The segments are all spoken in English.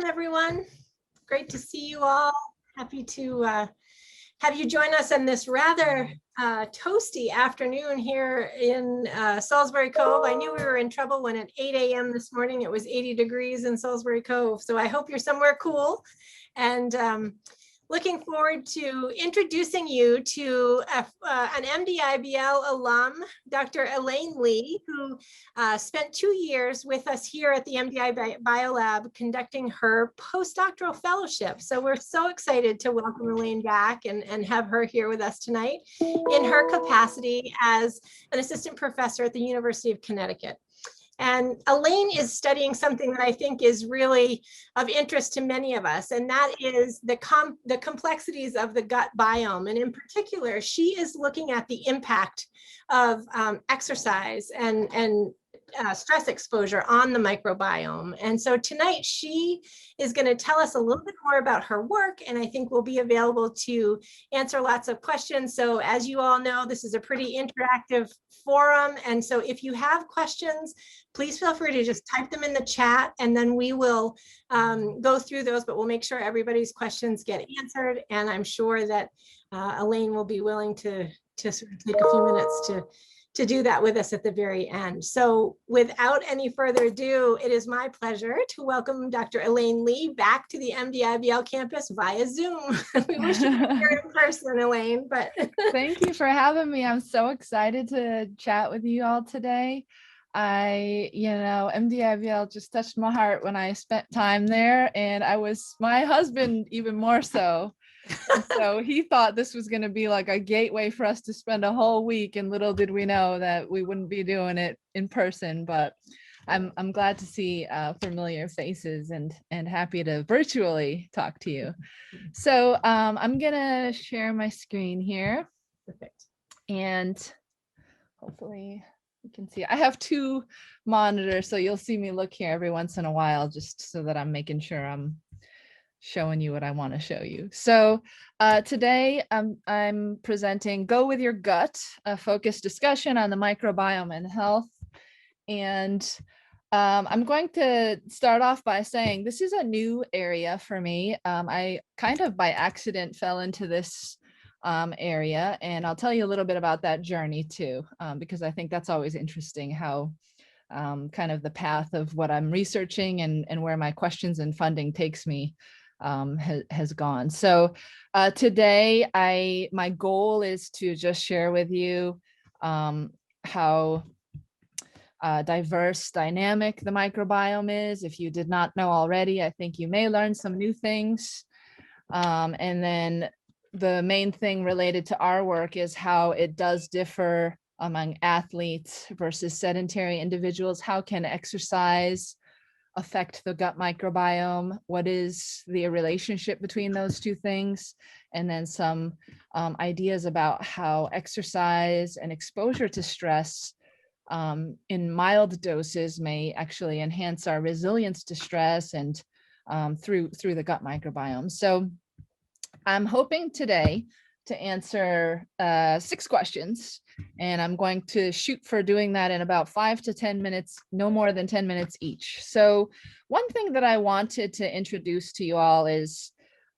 everyone. Great to see you all. Happy to have you join us on this rather toasty afternoon here in Salisbury Cove. I knew we were in trouble when at 8 a.m. this morning it was 80 degrees in Salisbury Cove. So I hope you're somewhere cool. And looking forward to introducing you to an MDI-BL alum, Dr. Elaine Lee, who spent 2 years with us here at the MDI Biolab conducting her postdoctoral fellowship. So we're so excited to welcome Elaine back and have her here with us tonight in her capacity as an assistant professor at the University of Connecticut. And Elaine is studying something that I think is really of interest to many of us, and that is the complexities of the gut biome. And in particular, she is looking at the impact of exercise and stress exposure on the microbiome. And so tonight she is going to tell us a little bit more about her work, and I think we'll be available to answer lots of questions. So as you all know, this is a pretty interactive forum. And so if you have questions, please feel free to just type them in the chat, and then we will go through those, but we'll make sure everybody's questions get answered. And I'm sure that Elaine will be willing to sort of take a few minutes to do that with us at the very end. So without any further ado, it is my pleasure to welcome Dr. Elaine Lee back to the MDI-BL campus via Zoom. We wish you were here in person, Elaine, but. Thank you for having me. I'm so excited to chat with you all today. MDI-BL just touched my heart when I spent time there, and my husband even more so. And so he thought this was going to be like a gateway for us to spend a whole week, and little did we know that we wouldn't be doing it in person. But I'm glad to see familiar faces and happy to virtually talk to you. So I'm gonna share my screen here. Perfect. And hopefully you can see. I have 2 monitors, so you'll see me look here every once in a while, just so that I'm making sure I'm showing you what I want to show you. So today I'm presenting Go With Your Gut, a focused discussion on the microbiome and health. And I'm going to start off by saying this is a new area for me. I kind of by accident fell into this area, and I'll tell you a little bit about that journey too, because I think that's always interesting how kind of the path of what I'm researching and where my questions and funding takes me has gone. So today my goal is to just share with you how diverse, dynamic the microbiome is. If you did not know already, I think you may learn some new things. And then the main thing related to our work is how it does differ among athletes versus sedentary individuals. How can exercise affect the gut microbiome? What is the relationship between those two things? And then some ideas about how exercise and exposure to stress in mild doses may actually enhance our resilience to stress and through the gut microbiome. So I'm hoping today to answer 6 questions, and I'm going to shoot for doing that in about 5 to 10 minutes, no more than 10 minutes each. So one thing that I wanted to introduce to you all is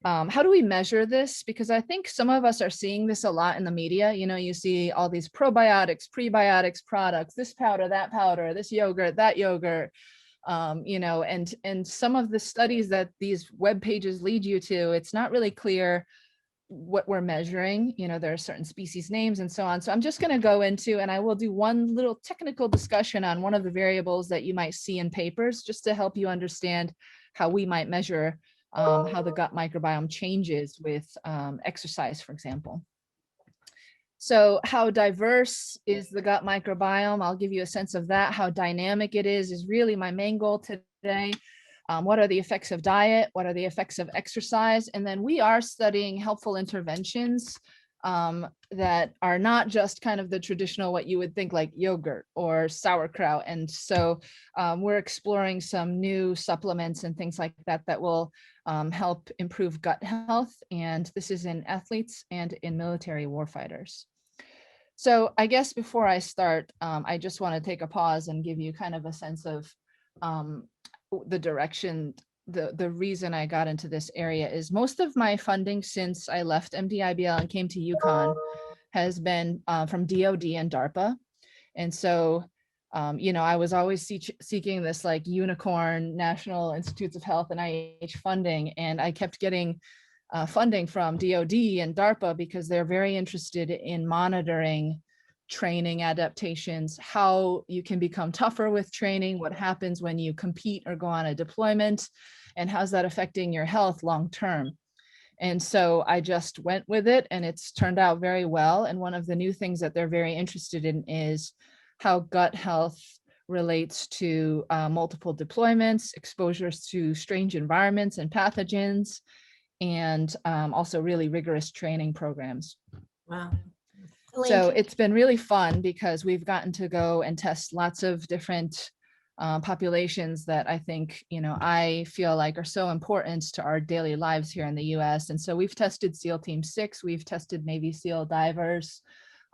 how do we measure this? Because I think some of us are seeing this a lot in the media. You know, you see all these probiotics, prebiotics products, this powder, that powder, this yogurt, that yogurt, and some of the studies that these web pages lead you to, it's not really clear what we're measuring. You know, there are certain species names and so on. So I'm just going to go into, and I will do one little technical discussion on one of the variables that you might see in papers, just to help you understand how we might measure how the gut microbiome changes with exercise, for example. So how diverse is the gut microbiome? I'll give you a sense of that. How dynamic it is really my main goal today. What are the effects of diet? What are the effects of exercise? And then we are studying helpful interventions that are not just kind of the traditional, what you would think like yogurt or sauerkraut. And so we're exploring some new supplements and things like that that will help improve gut health. And this is in athletes and in military warfighters. So I guess before I start, I just want to take a pause and give you kind of a sense of the direction the reason I got into this area is most of my funding since I left MDIBL and came to UConn has been from DoD and DARPA. And so, I was always seeking this like unicorn National Institutes of Health and NIH funding. And I kept getting funding from DoD and DARPA because they're very interested in monitoring training adaptations, how you can become tougher with training, what happens when you compete or go on a deployment, and how's that affecting your health long term. And so I just went with it, and it's turned out very well. And one of the new things that they're very interested in is how gut health relates to multiple deployments, exposures to strange environments and pathogens, and also really rigorous training programs. Wow. So it's been really fun because we've gotten to go and test lots of different populations that I think, I feel like are so important to our daily lives here in the US. And so we've tested SEAL Team 6, we've tested Navy SEAL divers,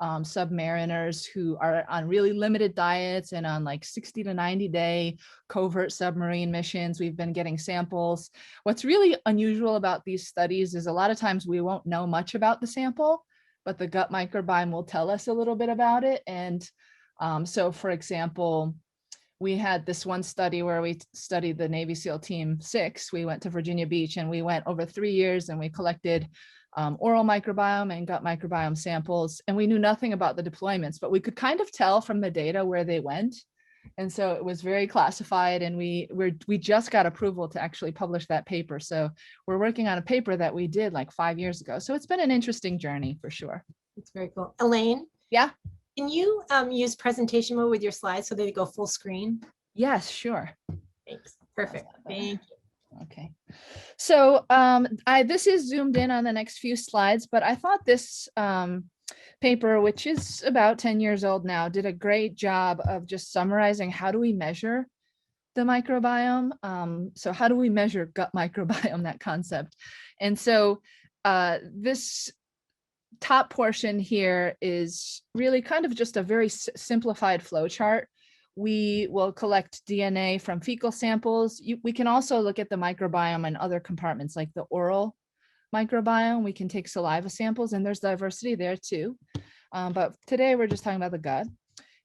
submariners who are on really limited diets and on like 60 to 90 day covert submarine missions. We've been getting samples. What's really unusual about these studies is a lot of times we won't know much about the sample, but the gut microbiome will tell us a little bit about it. And so for example, we had this one study where we studied the Navy SEAL Team 6. We went to Virginia Beach and we went over 3 years and we collected oral microbiome and gut microbiome samples. And we knew nothing about the deployments, but we could kind of tell from the data where they went. And so it was very classified, and we just got approval to actually publish that paper. So we're working on a paper that we did like 5 years ago. So it's been an interesting journey for sure. It's very cool. Elaine? Yeah. Can you use presentation mode with your slides so they go full screen? Yes, sure. Thanks. Perfect. Thank you. Okay. So this is zoomed in on the next few slides, but I thought this paper, which is about 10 years old now, did a great job of just summarizing how do we measure the microbiome. So how do we measure gut microbiome, that concept? And so this top portion here is really kind of just a very simplified flow chart. We will collect DNA from fecal samples. We can also look at the microbiome in other compartments like the oral microbiome. We can take saliva samples, and there's diversity there too. But today we're just talking about the gut.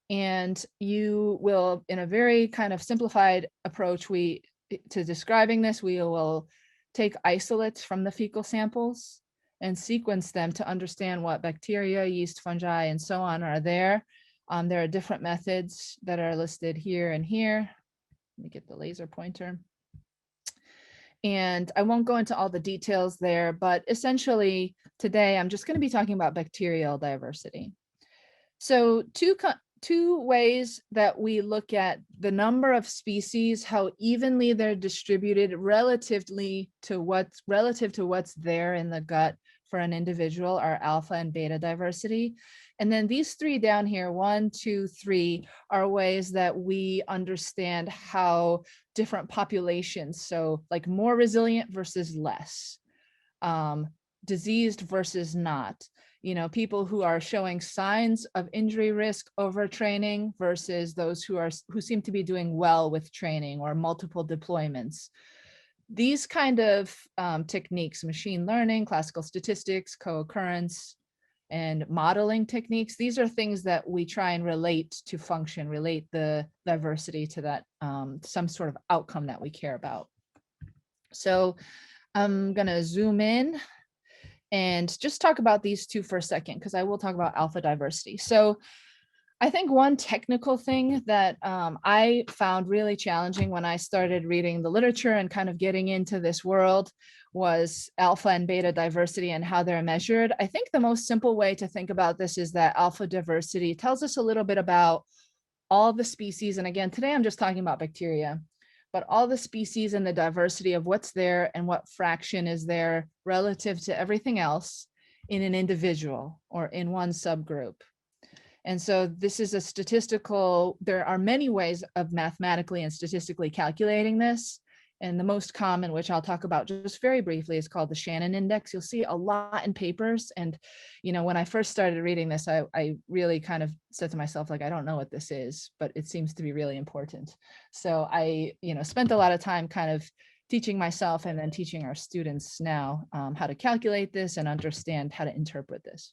And you will, in a very kind of simplified approach, to describing this, we will take isolates from the fecal samples and sequence them to understand what bacteria, yeast, fungi, and so on are there. There are different methods that are listed here and here. Let me get the laser pointer. And I won't go into all the details there, but essentially today I'm just going to be talking about bacterial diversity. So two ways that we look at the number of species, how evenly they're distributed relative to what's there in the gut for an individual are alpha and beta diversity. And then these three down here, 1, 2, 3, are ways that we understand how different populations, so like more resilient versus less, diseased versus not, people who are showing signs of injury risk overtraining versus those who seem to be doing well with training or multiple deployments. These kind of techniques, machine learning, classical statistics, co-occurrence, and modeling techniques, these are things that we try and relate to function, relate the diversity to that some sort of outcome that we care about. So I'm gonna zoom in and just talk about these two for a second, because I will talk about alpha diversity. So I think one technical thing that I found really challenging when I started reading the literature and kind of getting into this world was alpha and beta diversity and how they're measured. I think the most simple way to think about this is that alpha diversity tells us a little bit about all the species. And again, today I'm just talking about bacteria, but all the species and the diversity of what's there and what fraction is there relative to everything else in an individual or in one subgroup. And so this is there are many ways of mathematically and statistically calculating this. And the most common, which I'll talk about just very briefly, is called the Shannon index. You'll see a lot in papers. And, when I first started reading this, I really kind of said to myself, like, I don't know what this is, but it seems to be really important. So I, spent a lot of time kind of teaching myself and then teaching our students now how to calculate this and understand how to interpret this.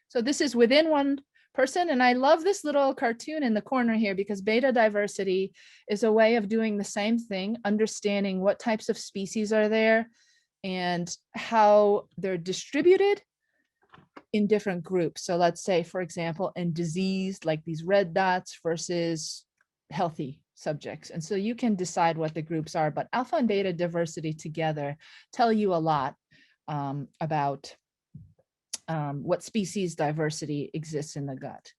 So this is within one person. And I love this little cartoon in the corner here because beta diversity is a way of doing the same thing, understanding what types of species are there and how they're distributed in different groups. So let's say, for example, in disease, like these red dots versus healthy subjects. And so you can decide what the groups are, but alpha and beta diversity together tell you a lot about what species diversity exists in the gut.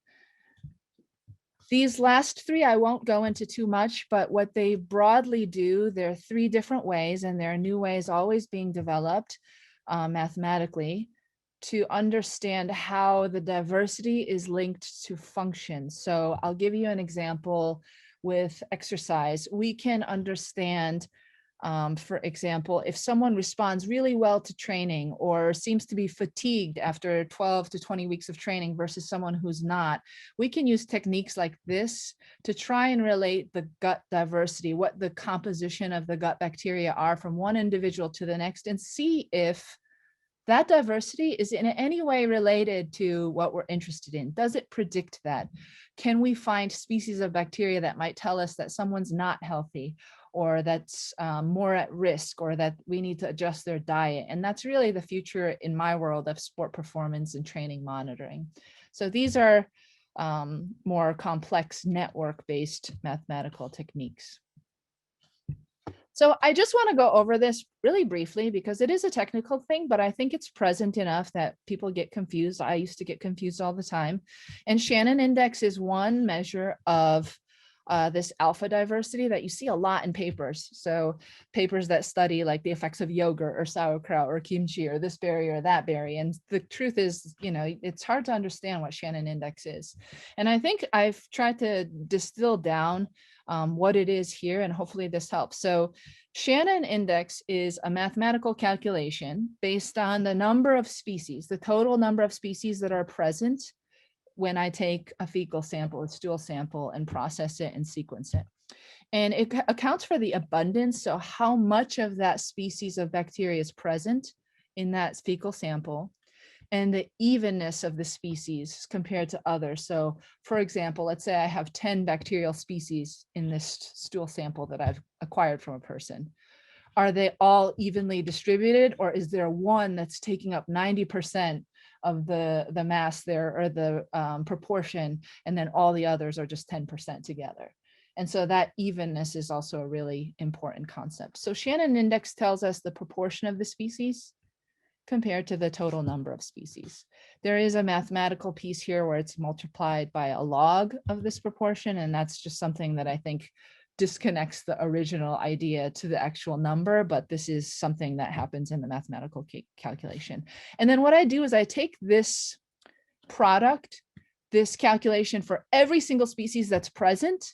These last three, I won't go into too much, but what they broadly do, there are three different ways, and there are new ways always being developed mathematically to understand how the diversity is linked to function. So I'll give you an example with exercise. We can understand, for example, if someone responds really well to training or seems to be fatigued after 12 to 20 weeks of training versus someone who's not, we can use techniques like this to try and relate the gut diversity, what the composition of the gut bacteria are from one individual to the next, and see if that diversity is in any way related to what we're interested in. Does it predict that? Can we find species of bacteria that might tell us that someone's not healthy or that's more at risk or that we need to adjust their diet? And that's really the future in my world of sport performance and training monitoring. So these are more complex network-based mathematical techniques. So I just want to go over this really briefly because it is a technical thing, but I think it's present enough that people get confused. I used to get confused all the time. And Shannon index is one measure of this alpha diversity that you see a lot in papers. So papers that study like the effects of yogurt or sauerkraut or kimchi or this berry or that berry. And the truth is, you know, it's hard to understand what Shannon index is. And I think I've tried to distill down what it is here, and hopefully this helps. So Shannon index is a mathematical calculation based on the number of species, the total number of species that are present when I take a fecal sample, a stool sample, and process it and sequence it. And it accounts for the abundance, so how much of that species of bacteria is present in that fecal sample, and the evenness of the species compared to others. So for example, let's say I have 10 bacterial species in this stool sample that I've acquired from a person. Are they all evenly distributed, or is there one that's taking up 90% of the mass there, or the proportion, and then all the others are just 10% together? And so that evenness is also a really important concept. So Shannon index tells us the proportion of the species compared to the total number of species. There is a mathematical piece here where it's multiplied by a log of this proportion, and that's just something that I think disconnects the original idea to the actual number, but this is something that happens in the mathematical calculation. And then what I do is I take this product, this calculation for every single species that's present,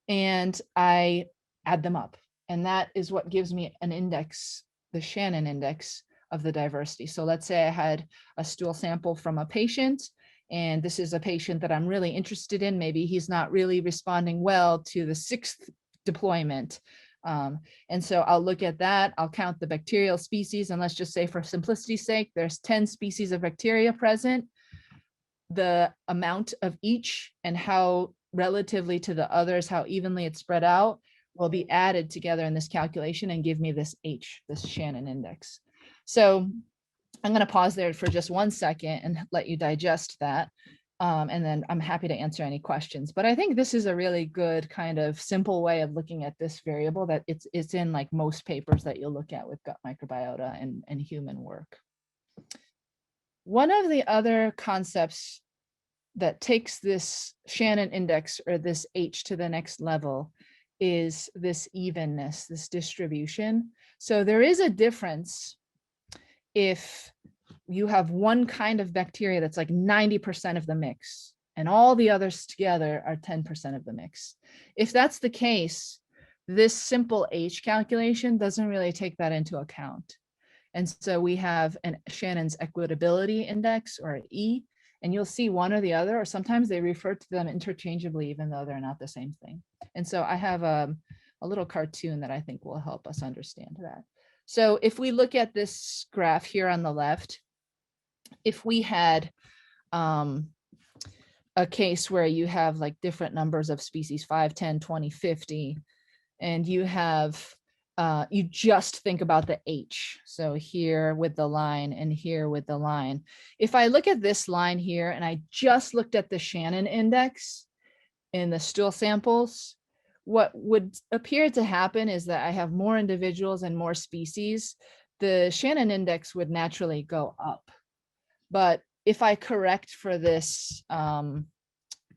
and I add them up. And that is what gives me an index, the Shannon index of the diversity. So let's say I had a stool sample from a patient, and this is a patient that I'm really interested in. Maybe he's not really responding well to the 6th deployment. And so I'll look at that. I'll count the bacterial species, and let's just say for simplicity's sake, there's 10 species of bacteria present. The amount of each and how relatively to the others, how evenly it's spread out, will be added together in this calculation and give me this H, this Shannon index. So I'm going to pause there for just 1 second and let you digest that. And then I'm happy to answer any questions. But I think this is a really good kind of simple way of looking at this variable that it's in like most papers that you'll look at with gut microbiota and human work. One of the other concepts that takes this Shannon index or this H to the next level is this evenness, this distribution. So there is a difference if you have one kind of bacteria that's like 90% of the mix and all the others together are 10% of the mix. If that's the case, this simple H calculation doesn't really take that into account. And so we have an Shannon's equitability index, or E, and you'll see one or the other, or sometimes they refer to them interchangeably, even though they're not the same thing. And so I have a a little cartoon that I think will help us understand that. So if we look at this graph here on the left, if we had a case where you have like different numbers of species, 5, 10, 20, 50, and you have, you just think about the H. So here with the line and here with the line. If I look at this line here and I just looked at the Shannon index in the stool samples, what would appear to happen is that I have more individuals and more species. The Shannon index would naturally go up. But if I correct for this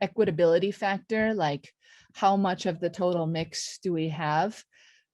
equitability factor, like how much of the total mix do we have,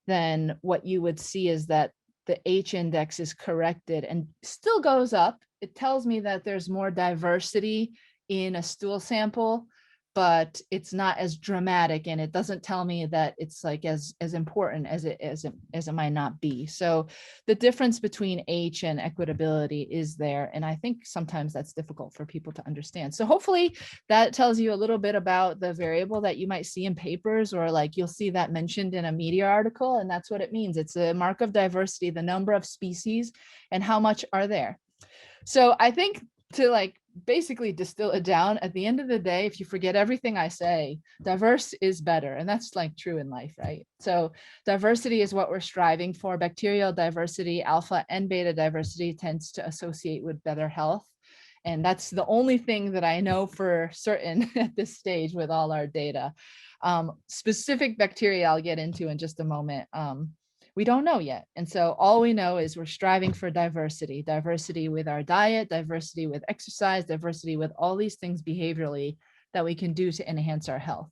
then what you would see is that the H index is corrected and still goes up. It tells me that there's more diversity in a stool sample, but it's not as dramatic, and it doesn't tell me that it's like as important as it might not be. So the difference between H and equitability is there, and I think sometimes that's difficult for people to understand. So hopefully that tells you a little bit about the variable that you might see in papers, or like you'll see that mentioned in a media article, and that's what it means. It's a mark of diversity, the number of species and how much are there. So I think to like basically distill it down, at the end of the day, if you forget everything I say, diverse is better. And that's like true in life, right? So diversity is what we're striving for. Bacterial diversity, alpha and beta diversity tends to associate with better health. And that's the only thing that I know for certain at this stage with all our data. Specific bacteria I'll get into in just a moment. We don't know yet. And so all we know is we're striving for diversity, diversity with our diet, diversity with exercise, diversity with all these things behaviorally that we can do to enhance our health.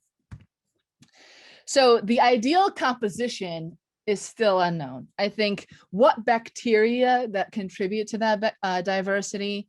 So the ideal composition is still unknown. I think what bacteria that contribute to that diversity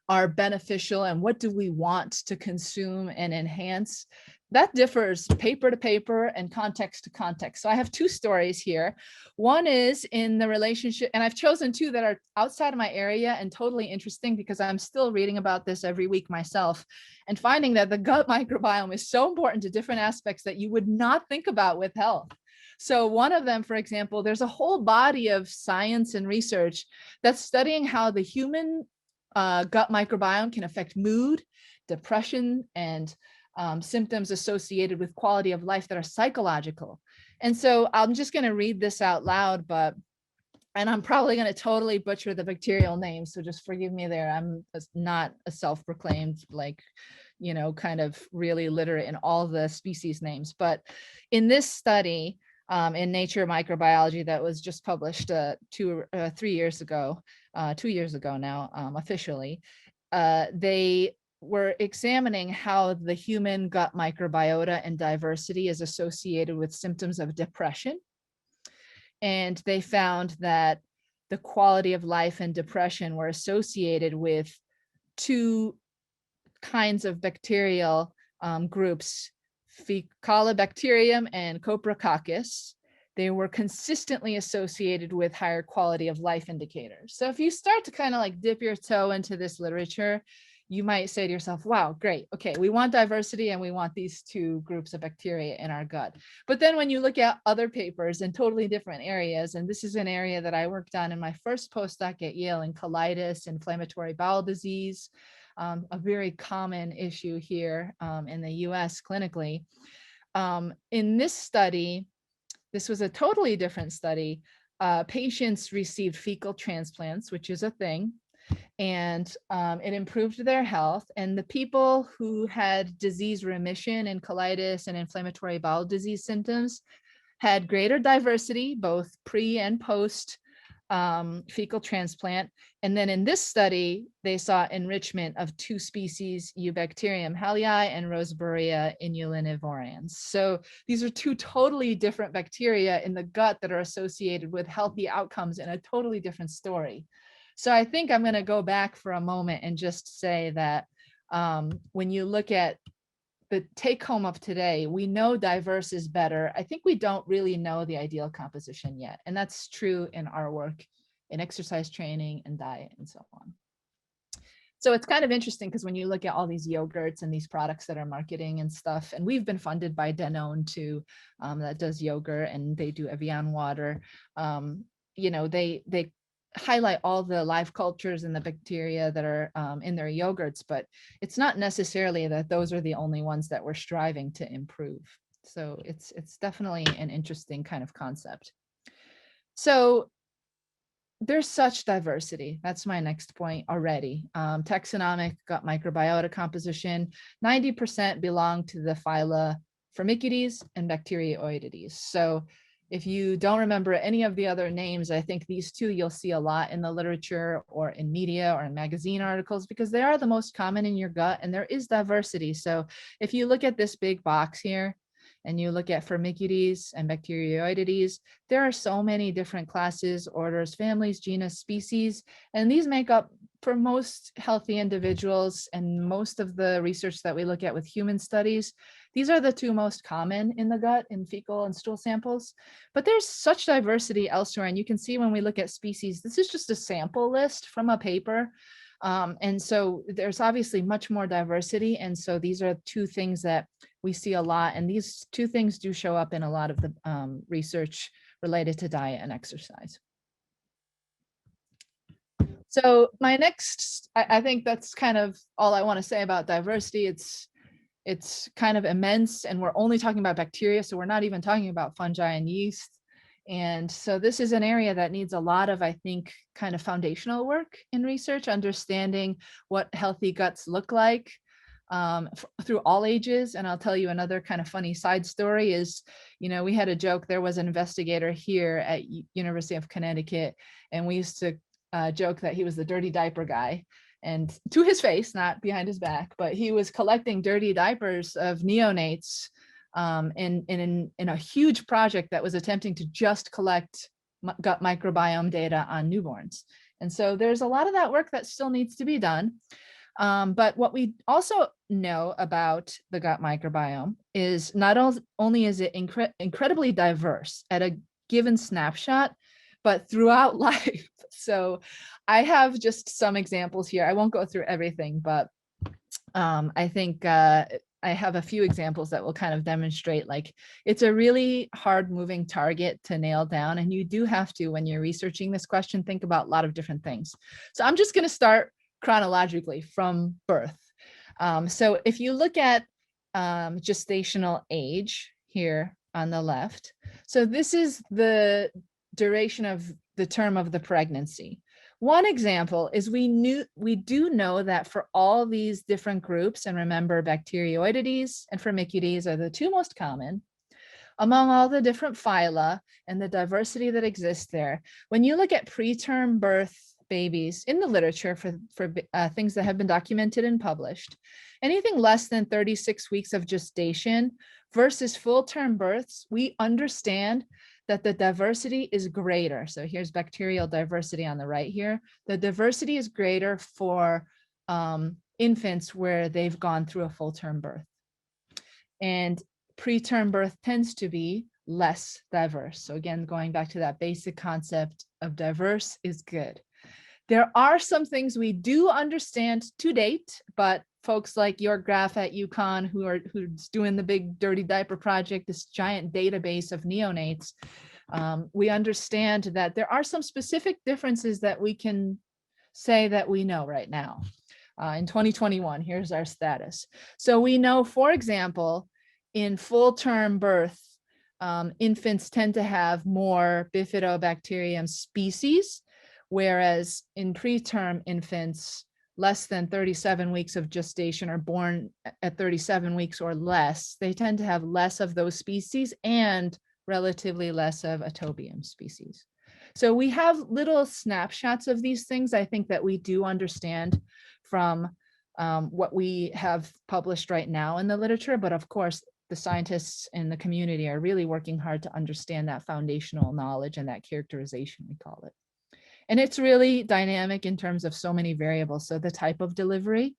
are beneficial and what do we want to consume and enhance, that differs paper to paper and context to context. So I have two stories here. One is in the relationship, and I've chosen two that are outside of my area and totally interesting because I'm still reading about this every week myself and finding that the gut microbiome is so important to different aspects that you would not think about with health. So one of them, for example, there's a whole body of science and research that's studying how the human gut microbiome can affect mood, depression, and symptoms associated with quality of life that are psychological. And so I'm just going to read this out loud, and I'm probably going to totally butcher the bacterial names. So just forgive me there. I'm not a self-proclaimed, like, you know, kind of really literate in all the species names. But in this study in Nature Microbiology that was just published 2 years ago now, officially, they were examining how the human gut microbiota and diversity is associated with symptoms of depression. And they found that the quality of life and depression were associated with two kinds of bacterial groups, Faecalibacterium and Coprococcus. They were consistently associated with higher quality of life indicators. So if you start to kind of like dip your toe into this literature, you might say to yourself, wow, great. Okay, we want diversity and we want these two groups of bacteria in our gut. But then when you look at other papers in totally different areas, and this is an area that I worked on in my first postdoc at Yale in colitis, inflammatory bowel disease, a very common issue here in the US clinically. In this study, this was a totally different study. Patients received fecal transplants, which is a thing, and it improved their health. And the people who had disease remission in colitis and inflammatory bowel disease symptoms had greater diversity, both pre and post fecal transplant. And then in this study, they saw enrichment of two species, Eubacterium hallei and Roseburia inulinivorans. So these are two totally different bacteria in the gut that are associated with healthy outcomes in a totally different story. So I think I'm going to go back for a moment and just say that when you look at the take home of today, we know diverse is better. I think we don't really know the ideal composition yet. And that's true in our work in exercise training and diet and so on. So it's kind of interesting because when you look at all these yogurts and these products that are marketing and stuff, and we've been funded by Danone too, that does yogurt, and they do Evian water. You know, they highlight all the live cultures and the bacteria that are in their yogurts, but it's not necessarily that those are the only ones that we're striving to improve. So it's definitely an interesting kind of concept. So there's such diversity. That's my next point already. Taxonomic gut microbiota composition, 90% belong to the phyla Firmicutes and Bacteroidetes. So if you don't remember any of the other names, I think these two you'll see a lot in the literature or in media or in magazine articles, because they are the most common in your gut and there is diversity. So if you look at this big box here, and you look at Firmicutes and Bacteroidetes, there are so many different classes, orders, families, genus, species, and these make up, for most healthy individuals and most of the research that we look at with human studies, these are the two most common in the gut in fecal and stool samples. But there's such diversity elsewhere, and you can see when we look at species, this is just a sample list from a paper. And so there's obviously much more diversity. And so these are two things that we see a lot. And these two things do show up in a lot of the research related to diet and exercise. So my next, I think that's kind of all I want to say about diversity. It's kind of immense, and we're only talking about bacteria. So we're not even talking about fungi and yeast. And so this is an area that needs a lot of, I think, kind of foundational work in research, understanding what healthy guts look like through all ages. And I'll tell you another kind of funny side story is, you know, we had a joke. There was an investigator here at University of Connecticut, and we used to joke that he was the dirty diaper guy. And to his face, not behind his back, but he was collecting dirty diapers of neonates in a huge project that was attempting to just collect gut microbiome data on newborns. And so there's a lot of that work that still needs to be done. But what we also know about the gut microbiome is not only is it incredibly diverse at a given snapshot, but throughout life. So I have just some examples here. I won't go through everything, but I think I have a few examples that will kind of demonstrate, like, it's a really hard moving target to nail down. And you do have to, when you're researching this question, think about a lot of different things. So I'm just going to start chronologically from birth. So if you look at gestational age here on the left, so this is the duration of the term of the pregnancy. One example is we do know that for all these different groups, and remember Bacteroidetes and Firmicutes are the two most common, among all the different phyla and the diversity that exists there, when you look at preterm birth babies in the literature for things that have been documented and published, anything less than 36 weeks of gestation versus full-term births, we understand that the diversity is greater. So here's bacterial diversity on the right here. The diversity is greater for infants where they've gone through a full-term birth. And preterm birth tends to be less diverse. So again, going back to that basic concept of diverse is good. There are some things we do understand to date, but folks like your graph at UConn who's doing the big dirty diaper project, this giant database of neonates, we understand that there are some specific differences that we can say that we know right now. In 2021, here's our status. So we know, for example, in full-term birth, infants tend to have more Bifidobacterium species, whereas in preterm infants, less than 37 weeks of gestation or born at 37 weeks or less, they tend to have less of those species and relatively less of Atopium species. So we have little snapshots of these things, I think, that we do understand from what we have published right now in the literature. But of course, the scientists in the community are really working hard to understand that foundational knowledge and that characterization, we call it. And it's really dynamic in terms of so many variables. So the type of delivery,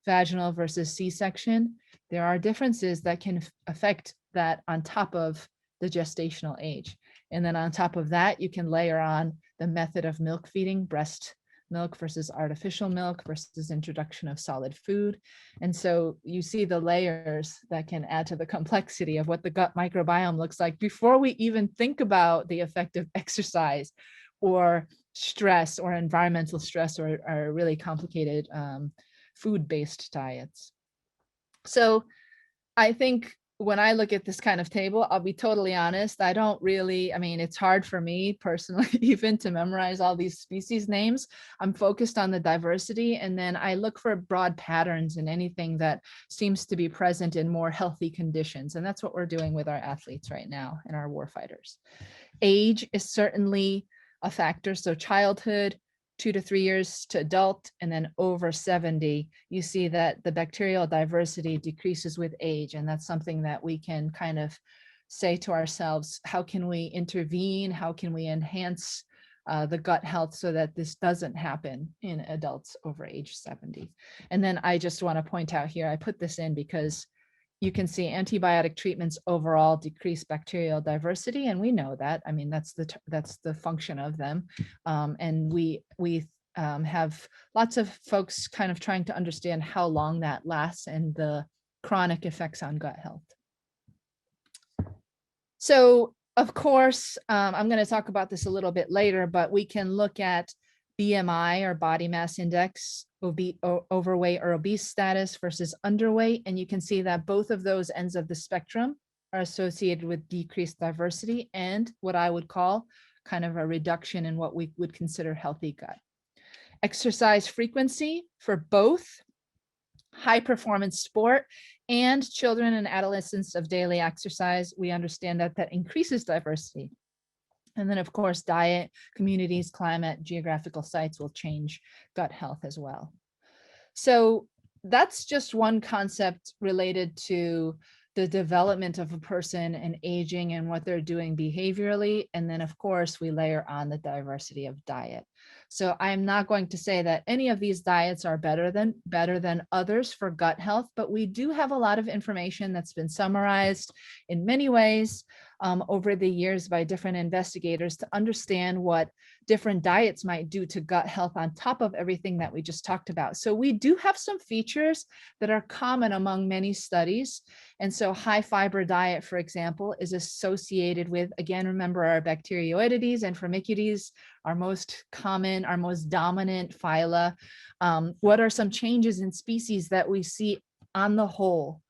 vaginal versus C-section, there are differences that can affect that on top of the gestational age. And then on top of that, you can layer on the method of milk feeding, breast milk versus artificial milk versus introduction of solid food. And so you see the layers that can add to the complexity of what the gut microbiome looks like before we even think about the effect of exercise or stress or environmental stress or really complicated food-based diets. So I think when I look at this kind of table, I'll be totally honest, I don't really, I mean, it's hard for me personally even to memorize all these species names. I'm focused on the diversity, and then I look for broad patterns in anything that seems to be present in more healthy conditions. And that's what we're doing with our athletes right now and our warfighters. Age is certainly a factor. So childhood, 2 to 3 years to adult, and then over 70, you see that the bacterial diversity decreases with age. And that's something that we can kind of say to ourselves, how can we intervene? How can we enhance the gut health so that this doesn't happen in adults over age 70? And then I just want to point out here, I put this in because you can see antibiotic treatments overall decrease bacterial diversity, and we know that. I mean, that's the function of them, and we have lots of folks kind of trying to understand how long that lasts and the chronic effects on gut health. So, of course, I'm going to talk about this a little bit later, but we can look at BMI or body mass index, overweight or obese status versus underweight. And you can see that both of those ends of the spectrum are associated with decreased diversity and what I would call kind of a reduction in what we would consider healthy gut. Exercise frequency for both high performance sport and children and adolescents of daily exercise, we understand that that increases diversity. And then, of course, diet, communities, climate, geographical sites will change gut health as well. So that's just one concept related to the development of a person and aging and what they're doing behaviorally. And then, of course, we layer on the diversity of diet. So I'm not going to say that any of these diets are better than others for gut health, but we do have a lot of information that's been summarized in many ways over the years by different investigators to understand what different diets might do to gut health on top of everything that we just talked about. So we do have some features that are common among many studies. And so high fiber diet, for example, is associated with, again, remember our Bacteroidetes and Firmicutes, our most common, our most dominant phyla. What are some changes in species that we see on the whole?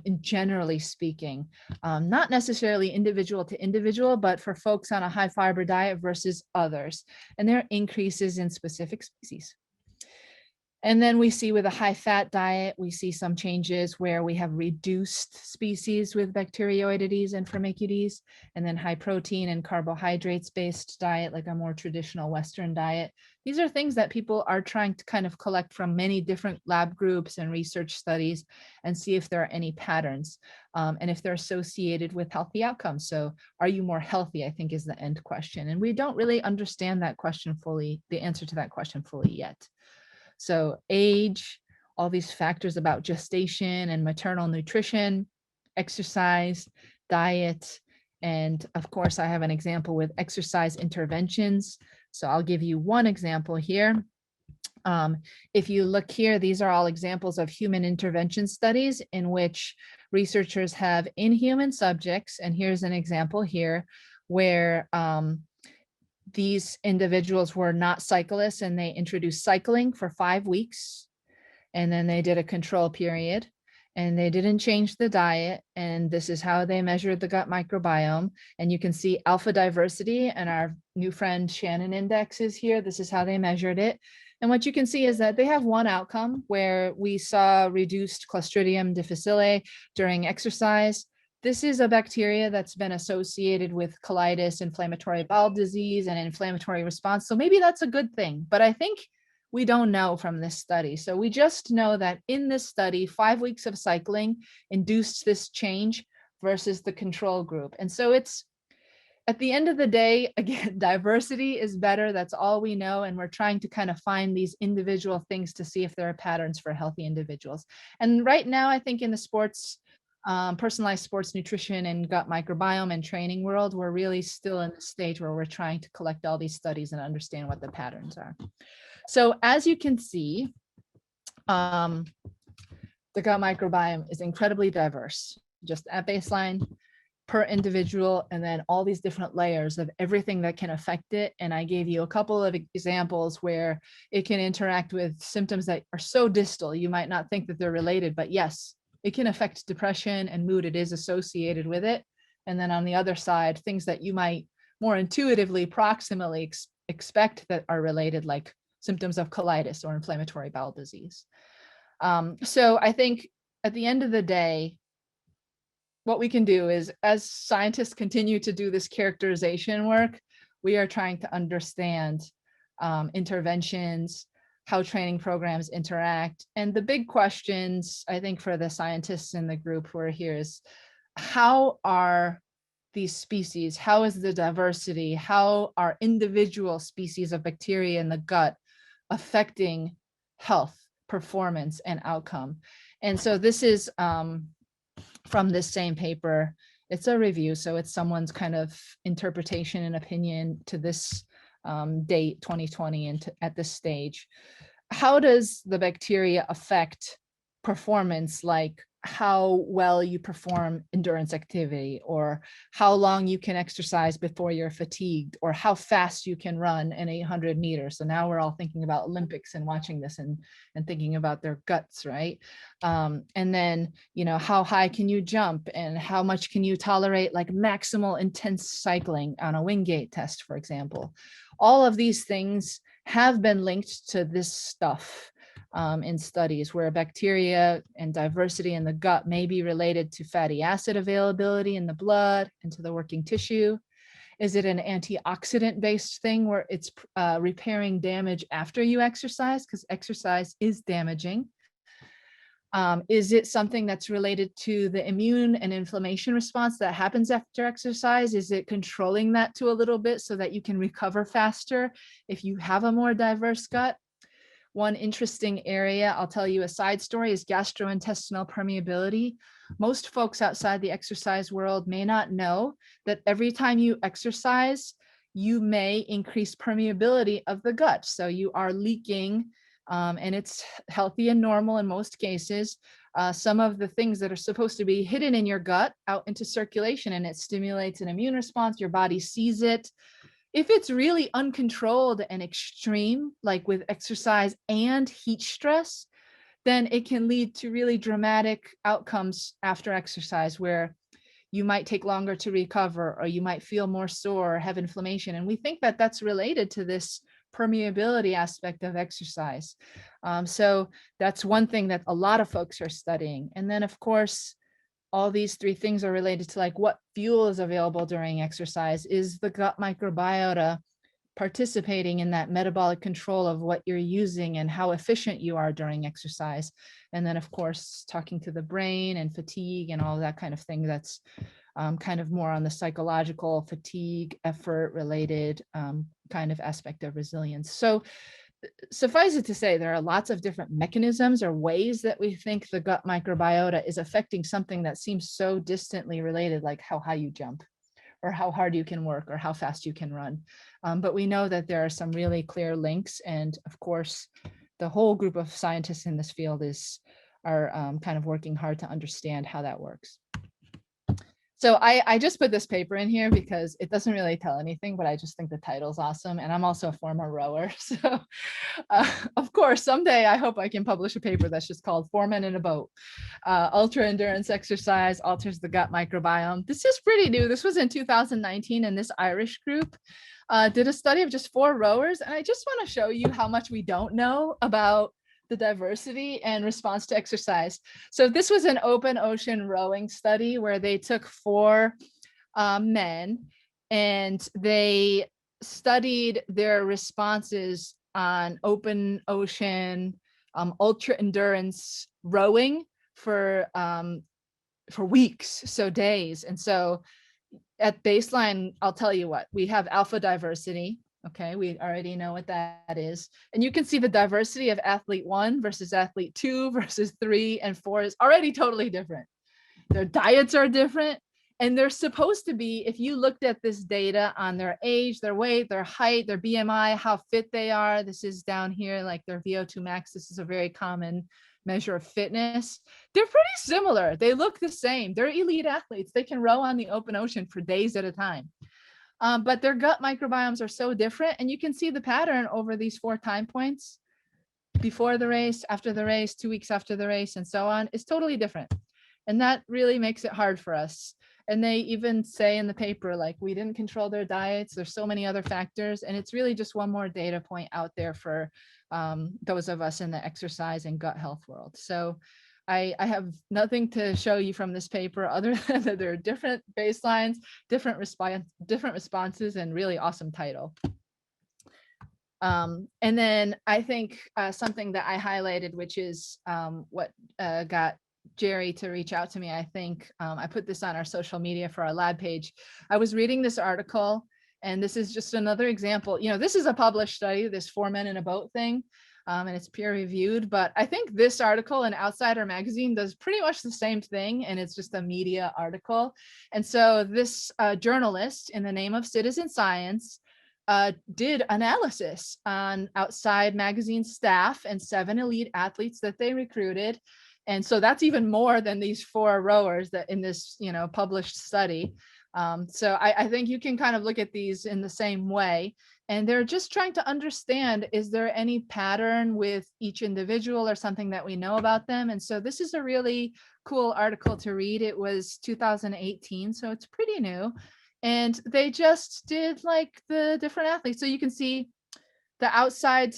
In generally speaking, not necessarily individual to individual, but for folks on a high fiber diet versus others, and there are increases in specific species. And then we see with a high fat diet, we see some changes where we have reduced species with Bacteroidetes and Firmicutes, and then high protein and carbohydrates based diet, like a more traditional Western diet. These are things that people are trying to kind of collect from many different lab groups and research studies and see if there are any patterns and if they're associated with healthy outcomes. So are you more healthy, I think, is the end question. And we don't really understand that question fully, the answer to that question fully yet. So age, all these factors about gestation and maternal nutrition, exercise, diet, and of course, I have an example with exercise interventions. So I'll give you one example here. If you look here, these are all examples of human intervention studies in which researchers have inhuman subjects. And here's an example here where these individuals were not cyclists and they introduced cycling for 5 weeks. And then they did a control period and they didn't change the diet. And this is how they measured the gut microbiome. And you can see alpha diversity and our new friend Shannon indexes here. This is how they measured it. And what you can see is that they have one outcome where we saw reduced Clostridium difficile during exercise. This is a bacteria that's been associated with colitis, inflammatory bowel disease, and inflammatory response. So maybe that's a good thing, but I think we don't know from this study. So we just know that in this study, 5 weeks of cycling induced this change versus the control group. And so it's, at the end of the day, again, diversity is better. That's all we know. And we're trying to kind of find these individual things to see if there are patterns for healthy individuals. And right now, I think in the sports, personalized sports nutrition and gut microbiome and training world, we're really still in the stage where we're trying to collect all these studies and understand what the patterns are. So as you can see, the gut microbiome is incredibly diverse, just at baseline, per individual, and then all these different layers of everything that can affect it. And I gave you a couple of examples where it can interact with symptoms that are so distal, you might not think that they're related, but yes, it can affect depression and mood. It is associated with it. And then on the other side, things that you might more intuitively, proximally expect that are related, like symptoms of colitis or inflammatory bowel disease. So I think at the end of the day, what we can do is, as scientists continue to do this characterization work, we are trying to understand interventions, how training programs interact. And the big questions, I think, for the scientists in the group who are here is, how are these species, how is the diversity, how are individual species of bacteria in the gut affecting health, performance, and outcome? And so this is from this same paper. It's a review, so it's someone's kind of interpretation and opinion to this date, 2020, and at this stage. How does the bacteria affect performance, like how well you perform endurance activity, or how long you can exercise before you're fatigued, or how fast you can run an 800 meters? So now we're all thinking about Olympics and watching this and thinking about their guts, right? And then, you know, how high can you jump, and how much can you tolerate like maximal intense cycling on a Wingate test, for example. All of these things have been linked to this stuff in studies, where bacteria and diversity in the gut may be related to fatty acid availability in the blood and to the working tissue. Is it an antioxidant based thing where it's repairing damage after you exercise, because exercise is damaging? Is it something that's related to the immune and inflammation response that happens after exercise? Is it controlling that to a little bit so that you can recover faster if you have a more diverse gut? One interesting area, I'll tell you a side story, is gastrointestinal permeability. Most folks outside the exercise world may not know that every time you exercise, you may increase permeability of the gut. So you are leaking, and it's healthy and normal in most cases, some of the things that are supposed to be hidden in your gut out into circulation, and it stimulates an immune response. Your body sees it. If it's really uncontrolled and extreme, like with exercise and heat stress, then it can lead to really dramatic outcomes after exercise, where you might take longer to recover, or you might feel more sore or have inflammation. And we think that that's related to this permeability aspect of exercise. So that's one thing that a lot of folks are studying. And then, of course, all these three things are related to like what fuel is available during exercise. Is the gut microbiota participating in that metabolic control of what you're using and how efficient you are during exercise? And then, of course, talking to the brain and fatigue and all that kind of thing, that's kind of more on the psychological fatigue, effort related kind of aspect of resilience. So suffice it to say, there are lots of different mechanisms or ways that we think the gut microbiota is affecting something that seems so distantly related, like how high you jump, or how hard you can work, or how fast you can run. But we know that there are some really clear links. And of course, the whole group of scientists in this field are kind of working hard to understand how that works. So I just put this paper in here because it doesn't really tell anything, but I just think the title's awesome. And I'm also a former rower. So of course, someday I hope I can publish a paper that's just called 4 Men in a Boat. Ultra endurance exercise alters the gut microbiome. This is pretty new. This was in 2019, and this Irish group did a study of just 4 rowers. And I just want to show you how much we don't know about the diversity and response to exercise. So this was an open ocean rowing study where they took 4 men, and they studied their responses on open ocean ultra endurance rowing for weeks, so days. And so at baseline, I'll tell you what, we have alpha diversity. Okay, we already know what that is. And you can see the diversity of athlete 1 versus athlete 2 versus 3 and 4 is already totally different. Their diets are different. And they're supposed to be, if you looked at this data on their age, their weight, their height, their BMI, how fit they are, this is down here, like their VO2 max, this is a very common measure of fitness. They're pretty similar. They look the same. They're elite athletes. They can row on the open ocean for days at a time. But their gut microbiomes are so different. And you can see the pattern over these 4 time points: before the race, after the race, 2 weeks after the race, and so on. It's totally different. And that really makes it hard for us. And they even say in the paper, like, we didn't control their diets. There's so many other factors. And it's really just one more data point out there for those of us in the exercise and gut health world. So I have nothing to show you from this paper other than that there are different baselines, different responses, and really awesome title. And then I think something that I highlighted, which is what got Jerry to reach out to me. I think I put this on our social media for our lab page. I was reading this article, and this is just another example. You know, this is a published study, this 4 men in a boat thing, and it's peer reviewed. But I think this article in Outsider magazine does pretty much the same thing, and it's just a media article. And so this journalist, in the name of citizen science, did analysis on Outside magazine staff and 7 elite athletes that they recruited. And so that's even more than these 4 rowers that in this, you know, published study. So I think you can kind of look at these in the same way. And they're just trying to understand, is there any pattern with each individual or something that we know about them? And so this is a really cool article to read. It was 2018, so it's pretty new. And they just did like the different athletes. So you can see the Outside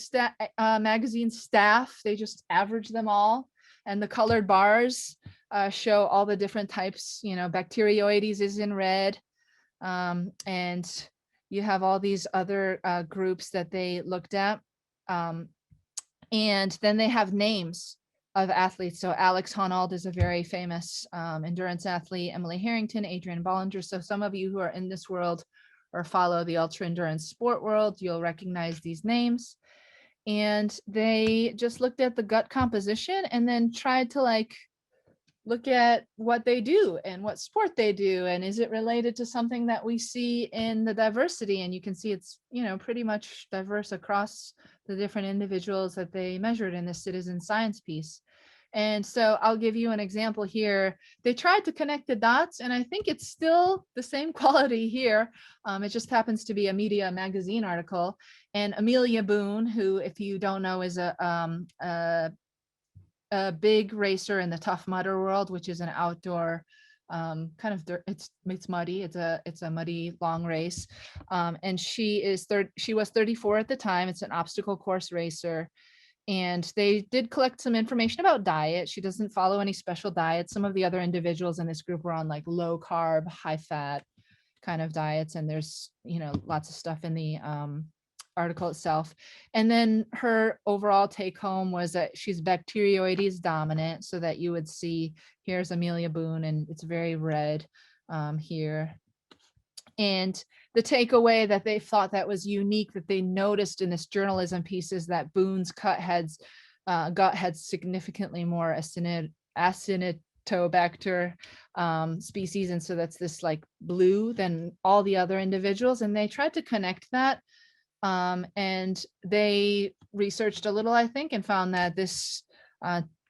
magazine staff, they just average them all. And the colored bars show all the different types, you know, Bacteroides is in red. And you have all these other groups that they looked at. And then they have names of athletes. So Alex Honnold is a very famous endurance athlete, Emily Harrington, Adrian Bollinger. So some of you who are in this world or follow the ultra endurance sport world, you'll recognize these names. And they just looked at the gut composition and then tried to like look at what they do and what sport they do, and is it related to something that we see in the diversity. And you can see it's, you know, pretty much diverse across the different individuals that they measured in this citizen science piece. And so I'll give you an example here. They tried to connect the dots, and I think it's still the same quality here. It just happens to be a media magazine article. And Amelia Boone, who, if you don't know, is a big racer in the Tough Mudder world, which is an outdoor kind of dirt. It's muddy. It's a muddy long race. And she was 34 at the time. It's an obstacle course racer. And they did collect some information about diet. She doesn't follow any special diet. Some of the other individuals in this group were on like low carb, high fat kind of diets. And there's, you know, lots of stuff in the article itself. And then her overall take home was that she's Bacteroides dominant, so that you would see, here's Amelia Boone, and it's very red here. And the takeaway that they thought that was unique, that they noticed in this journalism piece, is that Boone's gut had significantly more Acinetobacter species. And so that's this like blue than all the other individuals. And they tried to connect that. And they researched a little, I think, and found that this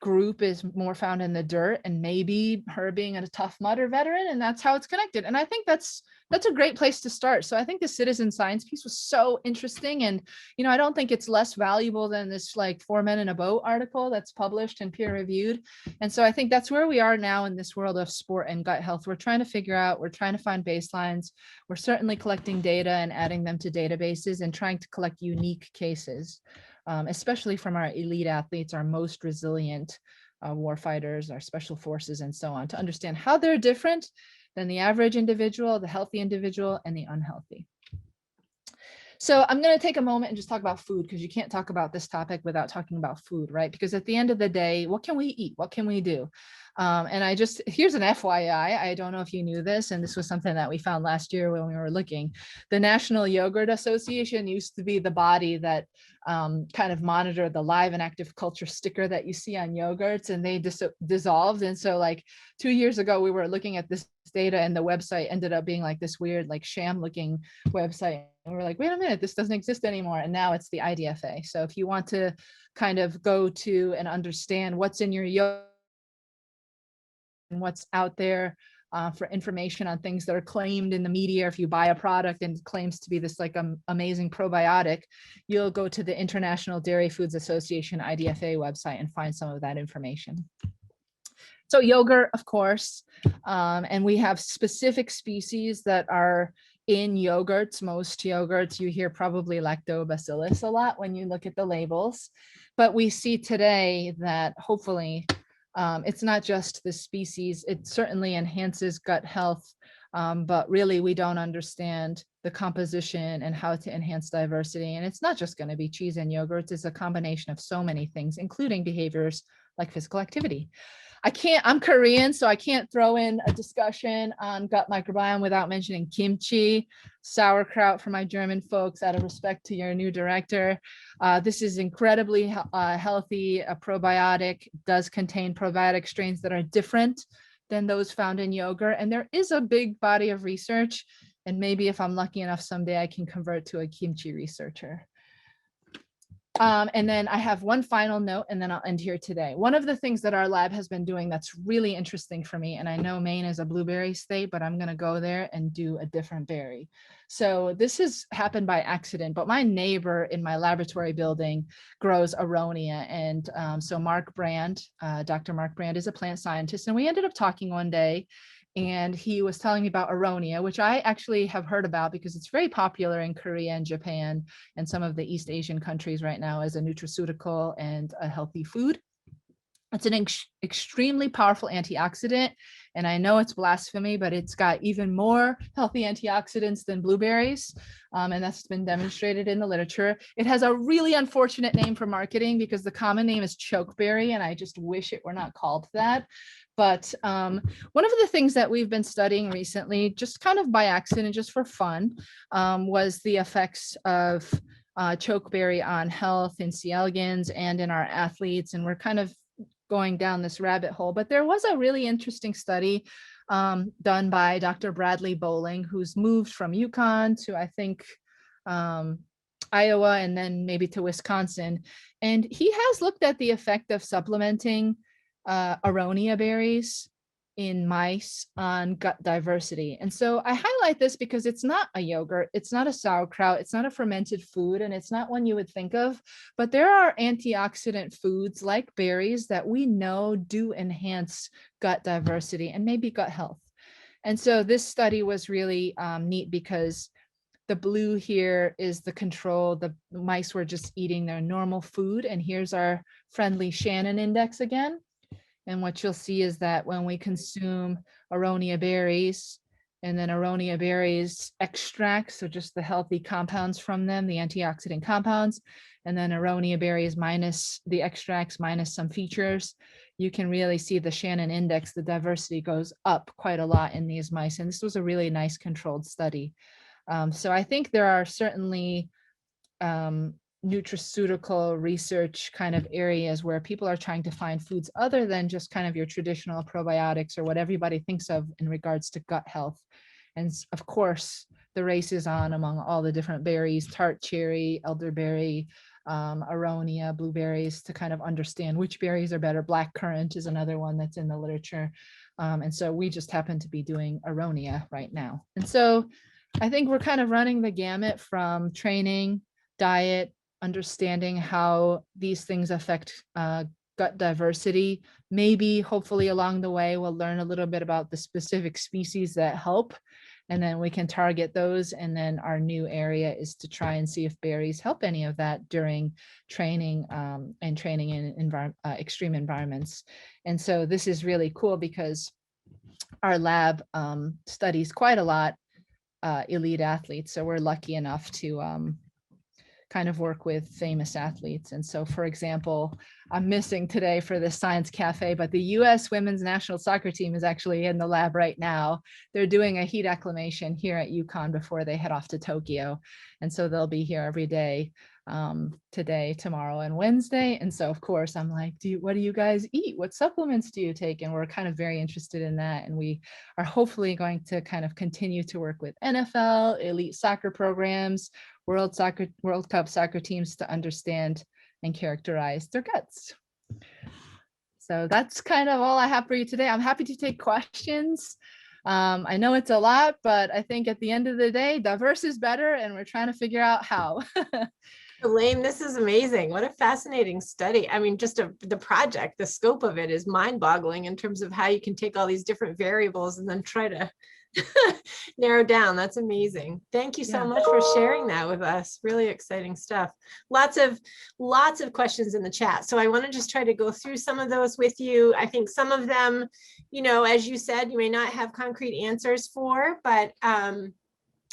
group is more found in the dirt, and maybe her being a Tough Mudder veteran, and that's how it's connected. And I think that's a great place to start. So I think the citizen science piece was so interesting. And, you know, I don't think it's less valuable than this like 4 men in a boat article that's published and peer reviewed. And so I think that's where we are now in this world of sport and gut health. We're trying to we're trying to find baselines. We're certainly collecting data and adding them to databases and trying to collect unique cases, especially from our elite athletes, our most resilient warfighters, our special forces, and so on, to understand how they're different than the average individual, the healthy individual, and the unhealthy. So I'm going to take a moment and just talk about food, because you can't talk about this topic without talking about food, right? Because at the end of the day, what can we eat? What can we do? And here's an FYI, I don't know if you knew this, and this was something that we found last year when we were looking. The National Yogurt Association used to be the body that kind of monitor the live and active culture sticker that you see on yogurts, and they dissolved. And so like 2 years ago, we were looking at this data and the website ended up being like this weird, like sham looking website. And we're like, wait a minute, this doesn't exist anymore. And now it's the IDFA. So if you want to kind of go to and understand what's in your yogurt and what's out there for information on things that are claimed in the media, if you buy a product and it claims to be this like amazing probiotic, you'll go to the International Dairy Foods Association IDFA website and find some of that information. So yogurt, of course, and we have specific species that are in yogurts. Most yogurts, you hear probably lactobacillus a lot when you look at the labels, but we see today that hopefully it's not just the species, it certainly enhances gut health, but really we don't understand the composition and how to enhance diversity. And it's not just going to be cheese and yogurts, it's a combination of so many things, including behaviors like physical activity. I'm Korean, so I can't throw in a discussion on gut microbiome without mentioning kimchi, sauerkraut for my German folks, out of respect to your new director. This is incredibly healthy, a probiotic, does contain probiotic strains that are different than those found in yogurt. And there is a big body of research. And maybe if I'm lucky enough someday, I can convert to a kimchi researcher. And then I have one final note, and then I'll end here today. One of the things that our lab has been doing that's really interesting for me, and I know Maine is a blueberry state, but I'm going to go there and do a different berry. So this has happened by accident, but my neighbor in my laboratory building grows aronia. And so Mark Brand, Dr. Mark Brand is a plant scientist, and we ended up talking one day. And he was telling me about aronia, which I actually have heard about because it's very popular in Korea and Japan and some of the East Asian countries right now as a nutraceutical and a healthy food. It's an extremely powerful antioxidant. And I know it's blasphemy, but it's got even more healthy antioxidants than blueberries. And that's been demonstrated in the literature. It has a really unfortunate name for marketing because the common name is chokeberry, and I just wish it were not called that. But one of the things that we've been studying recently, just kind of by accident, just for fun, was the effects of chokeberry on health in C. elegans and in our athletes. And we're kind of going down this rabbit hole. But there was a really interesting study done by Dr. Bradley Bowling, who's moved from Yukon to, I think, Iowa, and then maybe to Wisconsin. And he has looked at the effect of supplementing aronia berries in mice on gut diversity. And so I highlight this because it's not a yogurt, it's not a sauerkraut, it's not a fermented food, and it's not one you would think of, but there are antioxidant foods like berries that we know do enhance gut diversity and maybe gut health. And so this study was really neat because the blue here is the control. The mice were just eating their normal food. And here's our friendly Shannon index again. And what you'll see is that when we consume aronia berries and then aronia berries extracts, so just the healthy compounds from them, the antioxidant compounds, and then aronia berries minus the extracts minus some features, you can really see the Shannon index, the diversity goes up quite a lot in these mice. And this was a really nice controlled study. So I think there are certainly nutraceutical research kind of areas where people are trying to find foods other than just kind of your traditional probiotics or what everybody thinks of in regards to gut health. And of course, the race is on among all the different berries, tart cherry, elderberry, aronia, blueberries, to kind of understand which berries are better. Black currant is another one that's in the literature. And so we just happen to be doing aronia right now. And so I think we're kind of running the gamut from training, diet, understanding how these things affect gut diversity. Maybe hopefully along the way, we'll learn a little bit about the specific species that help, and then we can target those. And then our new area is to try and see if berries help any of that during training and training in extreme environments. And so this is really cool because our lab studies quite a lot elite athletes. So we're lucky enough to kind of work with famous athletes. And so, for example, I'm missing today for this science cafe, but the US women's national soccer team is actually in the lab right now. They're doing a heat acclimation here at UConn before they head off to Tokyo. And so they'll be here every day today, tomorrow, and Wednesday. And so of course I'm like, what do you guys eat? What supplements do you take? And we're kind of very interested in that. And we are hopefully going to kind of continue to work with NFL, elite soccer programs, World Cup soccer teams to understand and characterize their guts. So that's kind of all I have for you today. I'm happy to take questions. I know it's a lot, but I think at the end of the day, diverse is better, and we're trying to figure out how. Elaine, this is amazing. What a fascinating study. I mean, just the project, the scope of it is mind-boggling in terms of how you can take all these different variables and then try to narrow down. That's amazing. Thank you so much for sharing that with us. Really exciting stuff. Lots of questions in the chat. So I want to just try to go through some of those with you. I think some of them, you know, as you said, you may not have concrete answers for, but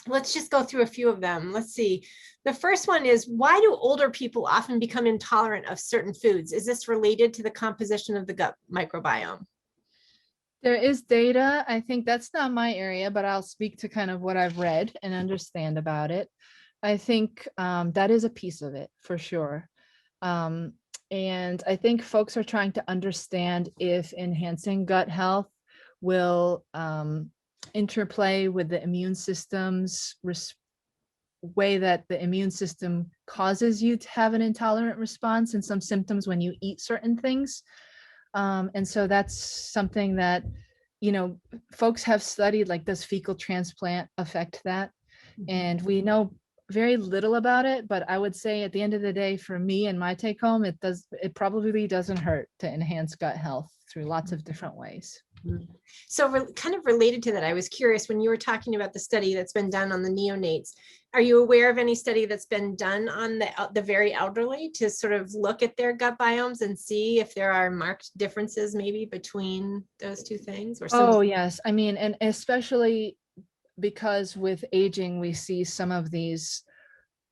let's just go through a few of them. Let's see. The first one is, why do older people often become intolerant of certain foods? Is this related to the composition of the gut microbiome? There is data. I think that's not my area, but I'll speak to kind of what I've read and understand about it. I think that is a piece of it for sure. And I think folks are trying to understand if enhancing gut health will interplay with the immune system's way that the immune system causes you to have an intolerant response and some symptoms when you eat certain things. And so that's something that, you know, folks have studied, like, does fecal transplant affect that? And we know very little about it, but I would say at the end of the day, for me and my take home, it probably doesn't hurt to enhance gut health through lots of different ways. So kind of related to that, I was curious, when you were talking about the study that's been done on the neonates, are you aware of any study that's been done on the very elderly to sort of look at their gut biomes and see if there are marked differences maybe between those two things? Or Oh, yes. I mean, and especially because with aging, we see some of these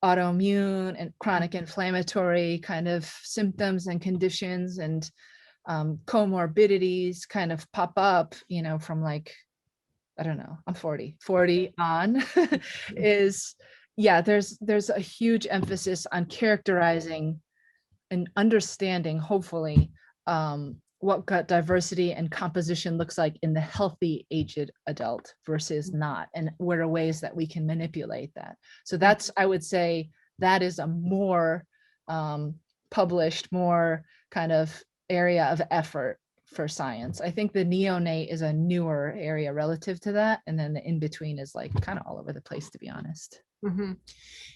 autoimmune and chronic inflammatory kind of symptoms and conditions and comorbidities kind of pop up, you know, from like, I don't know, I'm 40 on is, yeah, there's a huge emphasis on characterizing and understanding, hopefully, what gut diversity and composition looks like in the healthy aged adult versus not, and what are ways that we can manipulate that. So that's, I would say, that is a more published, more kind of area of effort for science. I think the neonate is a newer area relative to that, and then the in-between is like kind of all over the place, to be honest. Mm-hmm.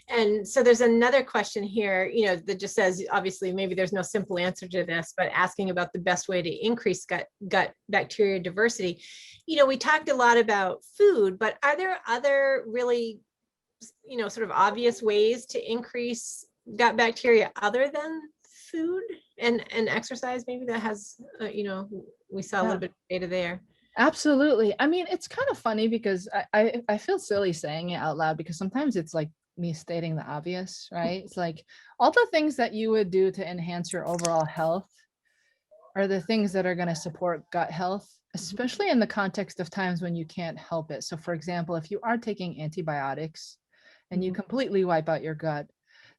And so there's another question here, you know, that just says, obviously, maybe there's no simple answer to this, but asking about the best way to increase gut bacteria diversity. You know, we talked a lot about food, but are there other really, you know, sort of obvious ways to increase gut bacteria other than food and exercise? Maybe that has, you know, we saw a little bit of data there. Absolutely. I mean, it's kind of funny because I feel silly saying it out loud, because sometimes it's like me stating the obvious, right? It's like all the things that you would do to enhance your overall health are the things that are going to support gut health, especially in the context of times when you can't help it. So for example, if you are taking antibiotics and you completely wipe out your gut,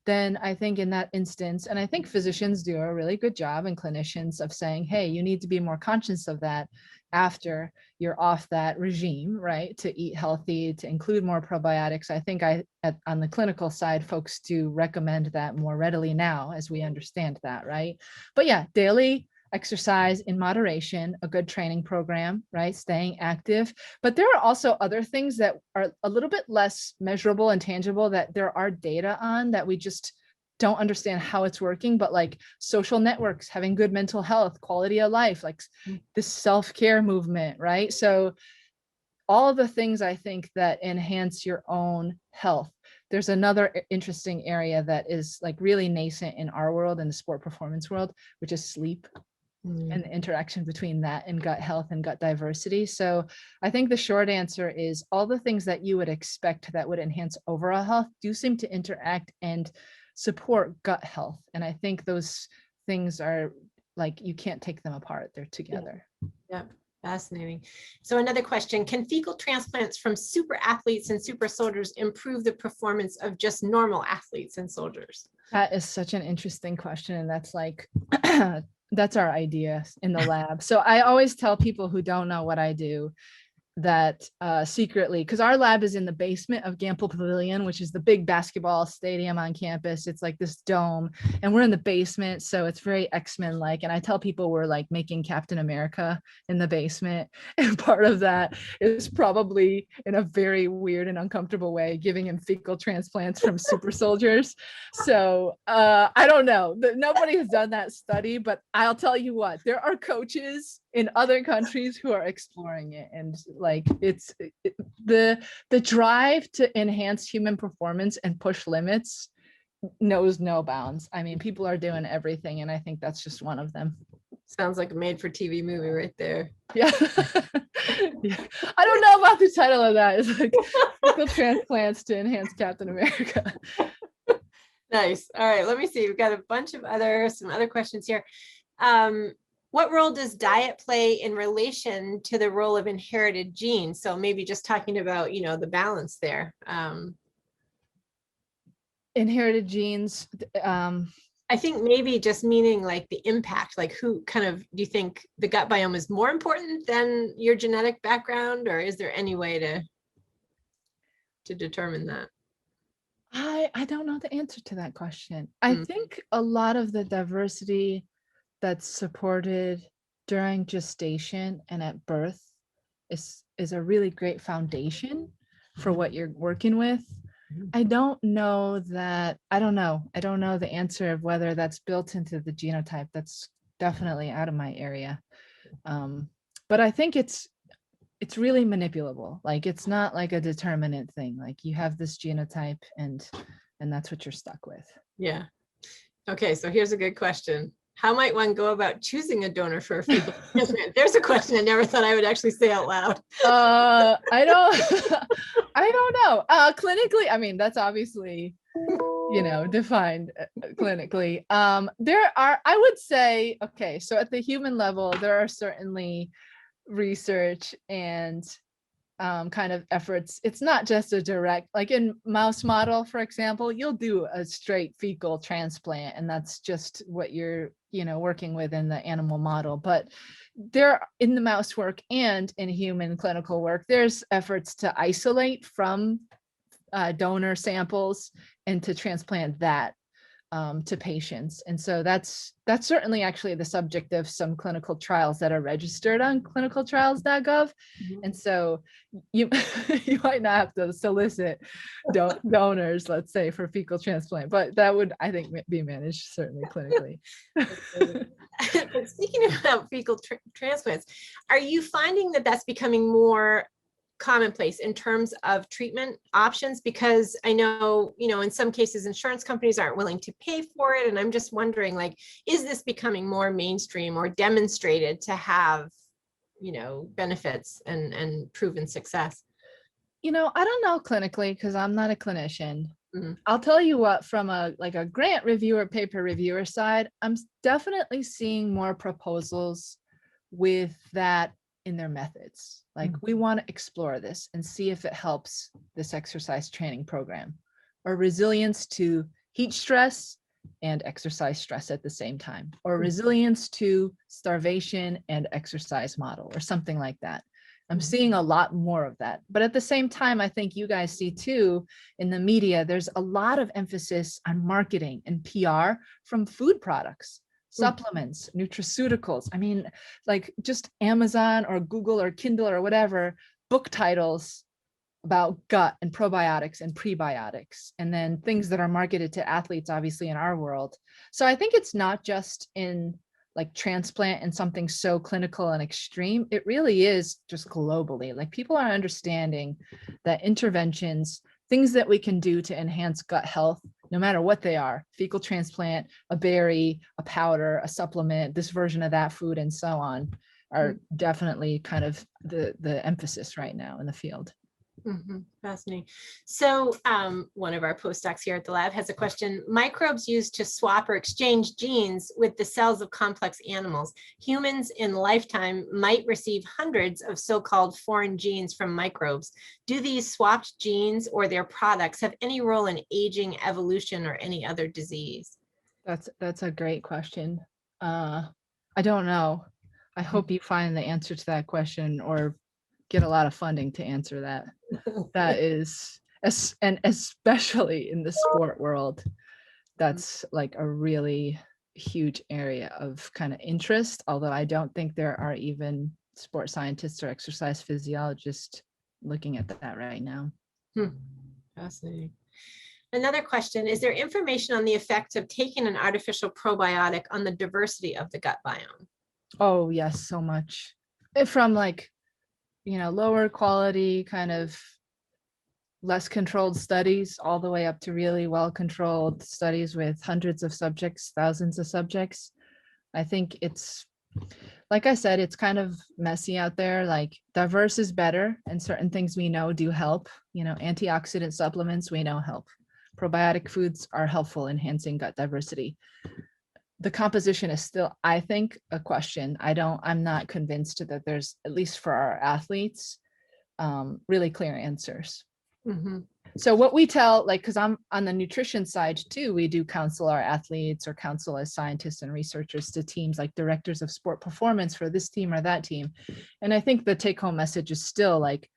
then I think in that instance, and I think physicians do a really good job, and clinicians, of saying, hey, you need to be more conscious of that after you're off that regime, right? To eat healthy, to include more probiotics. I think on the clinical side, folks do recommend that more readily now as we understand that, right? But yeah, daily exercise in moderation, a good training program, right? Staying active. But there are also other things that are a little bit less measurable and tangible that there are data on that we just don't understand how it's working, but like social networks, having good mental health, quality of life, like this self-care movement, right? So all of the things I think that enhance your own health. There's another interesting area that is like really nascent in our world, in the sport performance world, which is sleep. And the interaction between that and gut health and gut diversity. So I think the short answer is all the things that you would expect that would enhance overall health do seem to interact and support gut health. And I think those things are like, you can't take them apart. They're together. Yeah, Fascinating. So another question, can fecal transplants from super athletes and super soldiers improve the performance of just normal athletes and soldiers? That is such an interesting question. And that's like, that's our idea in the lab. So I always tell people who don't know what I do that secretly, because our lab is in the basement of Gamble Pavilion, which is the big basketball stadium on campus. It's like this dome, and we're in the basement, so it's very X-Men like. And I tell people we're like making Captain America in the basement, and part of that is probably in a very weird and uncomfortable way giving him fecal transplants from super soldiers. So I don't know, nobody has done that study, but I'll tell you what, there are coaches in other countries who are exploring it, and like the drive to enhance human performance and push limits knows no bounds. I mean, people are doing everything, and I think that's just one of them. Sounds like a made for TV movie right there. Yeah. Yeah. I don't know about the title of that. It's like fecal transplants to enhance Captain America. Nice. All right, let me see. We've got a bunch of some other questions here. What role does diet play in relation to the role of inherited genes? So maybe just talking about, the balance there. Inherited genes. I think maybe just meaning like the impact, like who kind of, do you think the gut biome is more important than your genetic background, or is there any way to determine that? I don't know the answer to that question. I think a lot of the diversity that's supported during gestation and at birth is a really great foundation for what you're working with. I don't know the answer of whether that's built into the genotype. That's definitely out of my area. But I think it's really manipulable. Like, it's not like a determinate thing. Like, you have this genotype and that's what you're stuck with. Yeah. Okay, so here's a good question. How might one go about choosing a donor for a fecal transplant? There's a question I never thought I would actually say out loud. I don't know. Clinically, I mean, that's obviously, defined clinically. There are, I would say, okay, so at the human level, there are certainly research and kind of efforts. It's not just a direct, like in mouse model, for example, you'll do a straight fecal transplant, and that's just what you're, working with in the animal model. But there, in the mouse work and in human clinical work, there's efforts to isolate from donor samples and to transplant that to patients. And so that's certainly actually the subject of some clinical trials that are registered on clinicaltrials.gov. And so you might not have to solicit donors, let's say, for fecal transplant, but that would, I think, be managed certainly clinically. But speaking about fecal transplants, are you finding that that's becoming more commonplace in terms of treatment options? Because I know, in some cases, insurance companies aren't willing to pay for it. And I'm just wondering, like, is this becoming more mainstream or demonstrated to have, benefits and proven success? I don't know clinically, because I'm not a clinician. I'll tell you what, from a grant reviewer, paper reviewer side, I'm definitely seeing more proposals with that in their methods. Like, we want to explore this and see if it helps this exercise training program, or resilience to heat stress and exercise stress at the same time, or resilience to starvation and exercise model, or something like that. I'm seeing a lot more of that. But at the same time, I think you guys see too in the media, there's a lot of emphasis on marketing and PR from food products, supplements, nutraceuticals. I mean, like, just Amazon or Google or Kindle or whatever, book titles about gut and probiotics and prebiotics, and then things that are marketed to athletes, obviously, in our world. So I think it's not just in like transplant and something so clinical and extreme. It really is just globally. Like, people are understanding that interventions, things that we can do to enhance gut health, no matter what they are, fecal transplant, a berry, a powder, a supplement, this version of that food, and so on, are definitely kind of the emphasis right now in the field. Fascinating. So one of our postdocs here at the lab has a question. Microbes used to swap or exchange genes with the cells of complex animals. Humans in lifetime might receive hundreds of so-called foreign genes from microbes. Do these swapped genes or their products have any role in aging, evolution, or any other disease? That's a great question. I don't know. I hope you find the answer to that question or get a lot of funding to answer that. That is, and especially in the sport world, that's like a really huge area of kind of interest, although I don't think there are even sport scientists or exercise physiologists looking at that right now. Fascinating. Another question, is there information on the effects of taking an artificial probiotic on the diversity of the gut biome? Oh yes, so much. From like, lower quality, kind of less controlled studies, all the way up to really well-controlled studies with hundreds of subjects, thousands of subjects. I think it's, like I said, it's kind of messy out there. Like diverse is better, and certain things we know do help. Antioxidant supplements we know help. Probiotic foods are helpful enhancing gut diversity. The composition is still, I think, a question. I'm not convinced that there's, at least for our athletes, really clear answers. So what we tell, like, because I'm on the nutrition side too, we do counsel our athletes or counsel as scientists and researchers to teams like directors of sport performance for this team or that team. And I think the take home message is still like,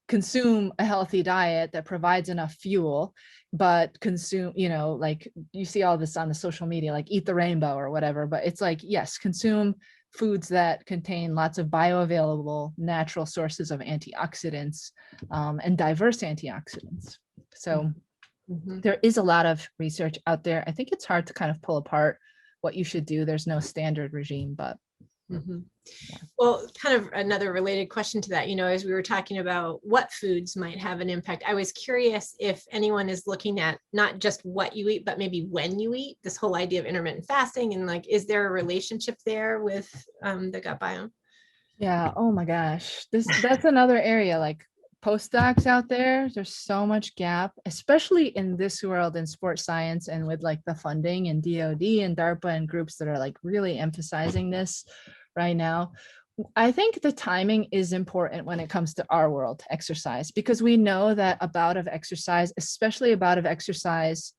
consume a healthy diet that provides enough fuel, but consume, like you see all this on the social media, like eat the rainbow or whatever, but it's like, yes, consume foods that contain lots of bioavailable natural sources of antioxidants, and diverse antioxidants. So there is a lot of research out there. I think it's hard to kind of pull apart what you should do. There's no standard regime, but well, kind of another related question to that, as we were talking about what foods might have an impact, I was curious if anyone is looking at not just what you eat, but maybe when you eat, this whole idea of intermittent fasting, and like, is there a relationship there with the gut biome? Yeah. Oh my gosh. That's another area, like postdocs out there. There's so much gap, especially in this world in sports science and with like the funding and DoD and DARPA and groups that are like really emphasizing this right now. I think the timing is important when it comes to our world, exercise, because we know that a bout of exercise, especially a bout of exercise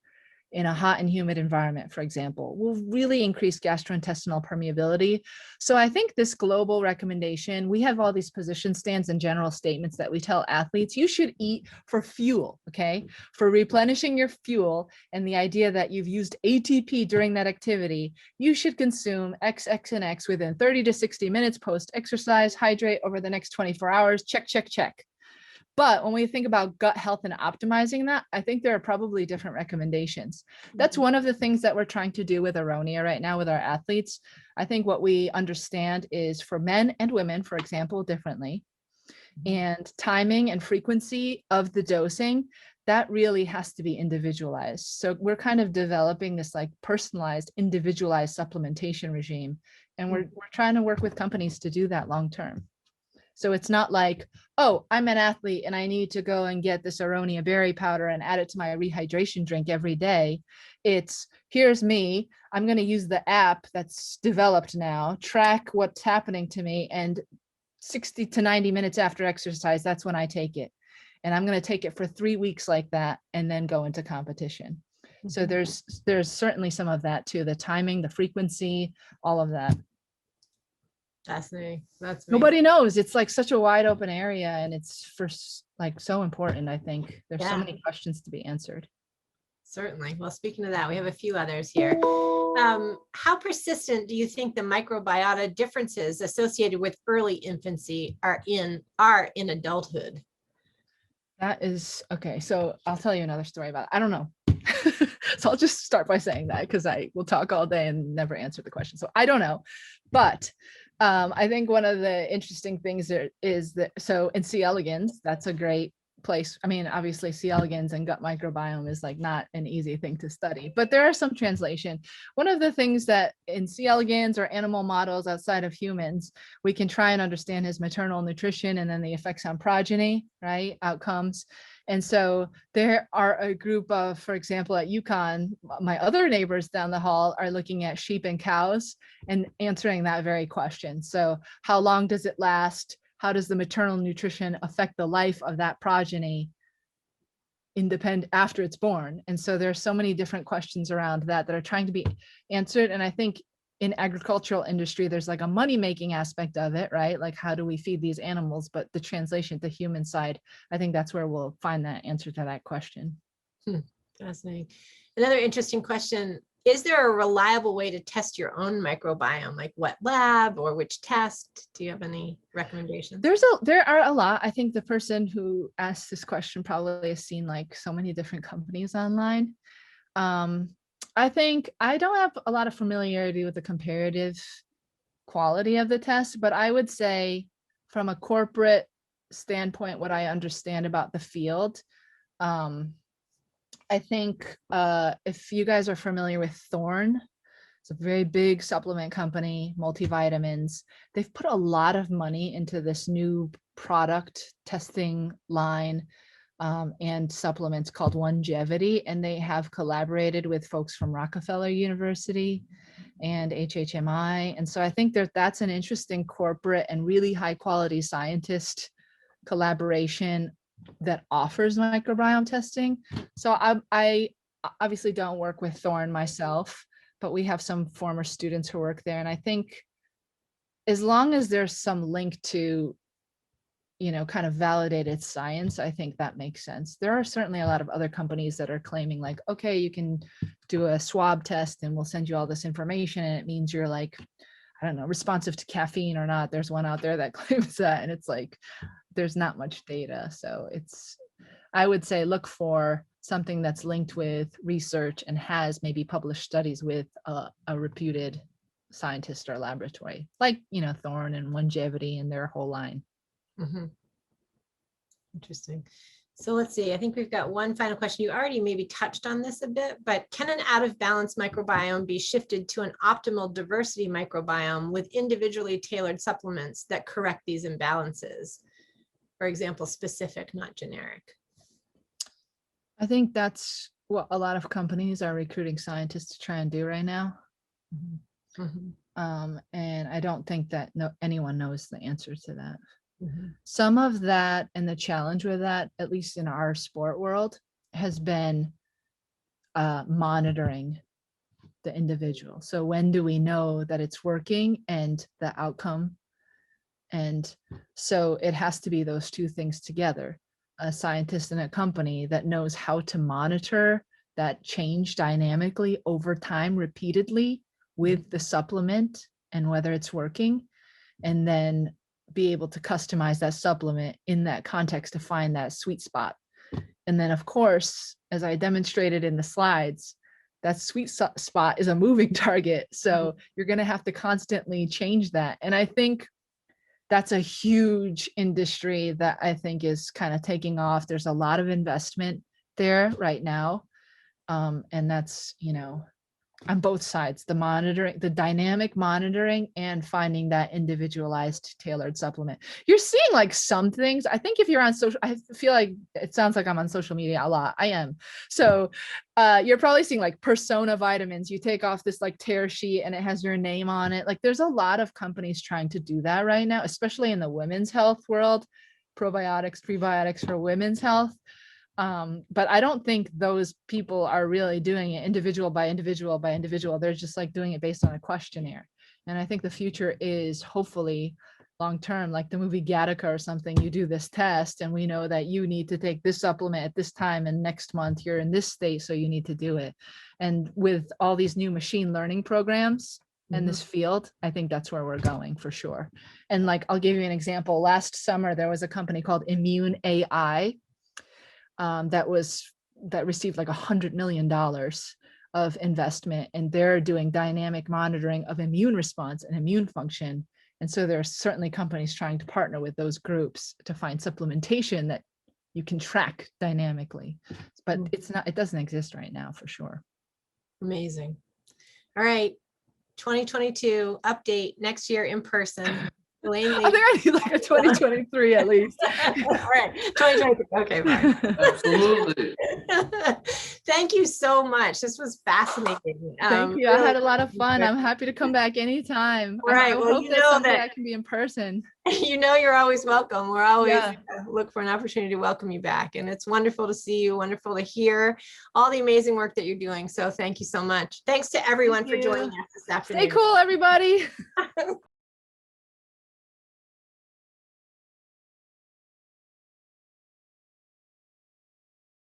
in a hot and humid environment, for example, will really increase gastrointestinal permeability. So I think this global recommendation, we have all these position stands and general statements that we tell athletes, you should eat for fuel, okay? For replenishing your fuel, and the idea that you've used ATP during that activity, you should consume X, X, and X within 30 to 60 minutes post-exercise, hydrate over the next 24 hours, check, check, check. But when we think about gut health and optimizing that, I think there are probably different recommendations. That's one of the things that we're trying to do with Aronia right now with our athletes. I think what we understand is for men and women, for example, differently, and timing and frequency of the dosing, that really has to be individualized. So we're kind of developing this like personalized, individualized supplementation regime. And we're trying to work with companies to do that long term. So it's not like, oh, I'm an athlete and I need to go and get this Aronia berry powder and add it to my rehydration drink every day. It's, here's me, I'm going to use the app that's developed now, track what's happening to me, and 60 to 90 minutes after exercise, that's when I take it. And I'm going to take it for 3 weeks like that and then go into competition. So there's certainly some of that too, the timing, the frequency, all of that. Fascinating. That's nobody knows. It's like such a wide open area, and it's for like so important. I think there's so many questions to be answered. Certainly. Well, speaking of that, we have a few others here. How persistent do you think the microbiota differences associated with early infancy are in adulthood? That is okay. So I'll tell you another story about it. I don't know. So I'll just start by saying that, because I will talk all day and never answer the question. So I don't know, but I think one of the interesting things is that, so in C. elegans, that's a great place. I mean, obviously C. elegans and gut microbiome is like not an easy thing to study, but there are some translation. One of the things that in C. elegans or animal models outside of humans, we can try and understand is maternal nutrition and then the effects on progeny, right? Outcomes. And so there are a group of, for example, at UConn, my other neighbors down the hall are looking at sheep and cows and answering that very question. So how long does it last? How does the maternal nutrition affect the life of that progeny independent after it's born? And so there's so many different questions around that that are trying to be answered. And I think in agricultural industry, there's like a money-making aspect of it, right? Like how do we feed these animals? But the translation to human side, I think that's where we'll find that answer to that question. Fascinating. Another interesting question. Is there a reliable way to test your own microbiome, like what lab or which test? Do you have any recommendations? There are a lot. I think the person who asked this question probably has seen like so many different companies online. I think I don't have a lot of familiarity with the comparative quality of the test, but I would say from a corporate standpoint, what I understand about the field, I think if you guys are familiar with Thorne, it's a very big supplement company, multivitamins. They've put a lot of money into this new product testing line and supplements called Longevity, and they have collaborated with folks from Rockefeller University and HHMI. And so I think that's an interesting corporate and really high quality scientist collaboration that offers microbiome testing. So I obviously don't work with Thorne myself, but we have some former students who work there. And I think as long as there's some link to, kind of validated science, I think that makes sense. There are certainly a lot of other companies that are claiming like, okay, you can do a swab test and we'll send you all this information and it means you're like, I don't know, responsive to caffeine or not. There's one out there that claims that, and it's like, there's not much data. So I would say look for something that's linked with research and has maybe published studies with a reputed scientist or laboratory, like, Thorne and Longevity and their whole line. Mm-hmm. Interesting. So let's see, I think we've got one final question. You already maybe touched on this a bit, but can an out of balance microbiome be shifted to an optimal diversity microbiome with individually tailored supplements that correct these imbalances? For example, specific, not generic. I think that's what a lot of companies are recruiting scientists to try and do right now. Mm-hmm. And I don't think that anyone knows the answer to that. Mm-hmm. Some of that and the challenge with that, at least in our sport world, has been monitoring the individual. So when do we know that it's working and the outcome? And so it has to be those two things together. A scientist in a company that knows how to monitor that change dynamically over time repeatedly with the supplement and whether it's working, and then be able to customize that supplement in that context to find that sweet spot. And then, of course, as I demonstrated in the slides, that sweet spot is a moving target. So you're going to have to constantly change that. And I think that's a huge industry that I think is kind of taking off. There's a lot of investment there right now. And that's, on both sides, the monitoring, the dynamic monitoring and finding that individualized tailored supplement. You're seeing like some things. I think if you're on social, I feel like it sounds like I'm on social media a lot. I am. So you're probably seeing like Persona vitamins. You take off this like tear sheet and it has your name on it. Like there's a lot of companies trying to do that right now, especially in the women's health world, probiotics, prebiotics for women's health. But I don't think those people are really doing it individual by individual by individual. They're just like doing it based on a questionnaire. And I think the future is hopefully long-term, like the movie Gattaca or something. You do this test and we know that you need to take this supplement at this time and next month you're in this state, so you need to do it. And with all these new machine learning programs in this field, I think that's where we're going for sure. And like, I'll give you an example. Last summer, there was a company called Immune AI that received like $100 million of investment, and they're doing dynamic monitoring of immune response and immune function. And so there are certainly companies trying to partner with those groups to find supplementation that you can track dynamically, but it doesn't exist right now for sure. Amazing. All right. 2022 update next year in person. Elaine, I think I need like a 2023 at least. all right, 2023. Okay, fine. Absolutely. Thank you so much. This was fascinating. Thank you. I had a lot of fun. I'm happy to come back anytime. Right. I Well, hope you that know someday that I can be in person. you know you're always welcome. We're always Yeah. look for an opportunity to welcome you back. And it's wonderful to see you, wonderful to hear all the amazing work that you're doing. So thank you so much. Thanks to everyone for joining us this afternoon. Stay cool, everybody.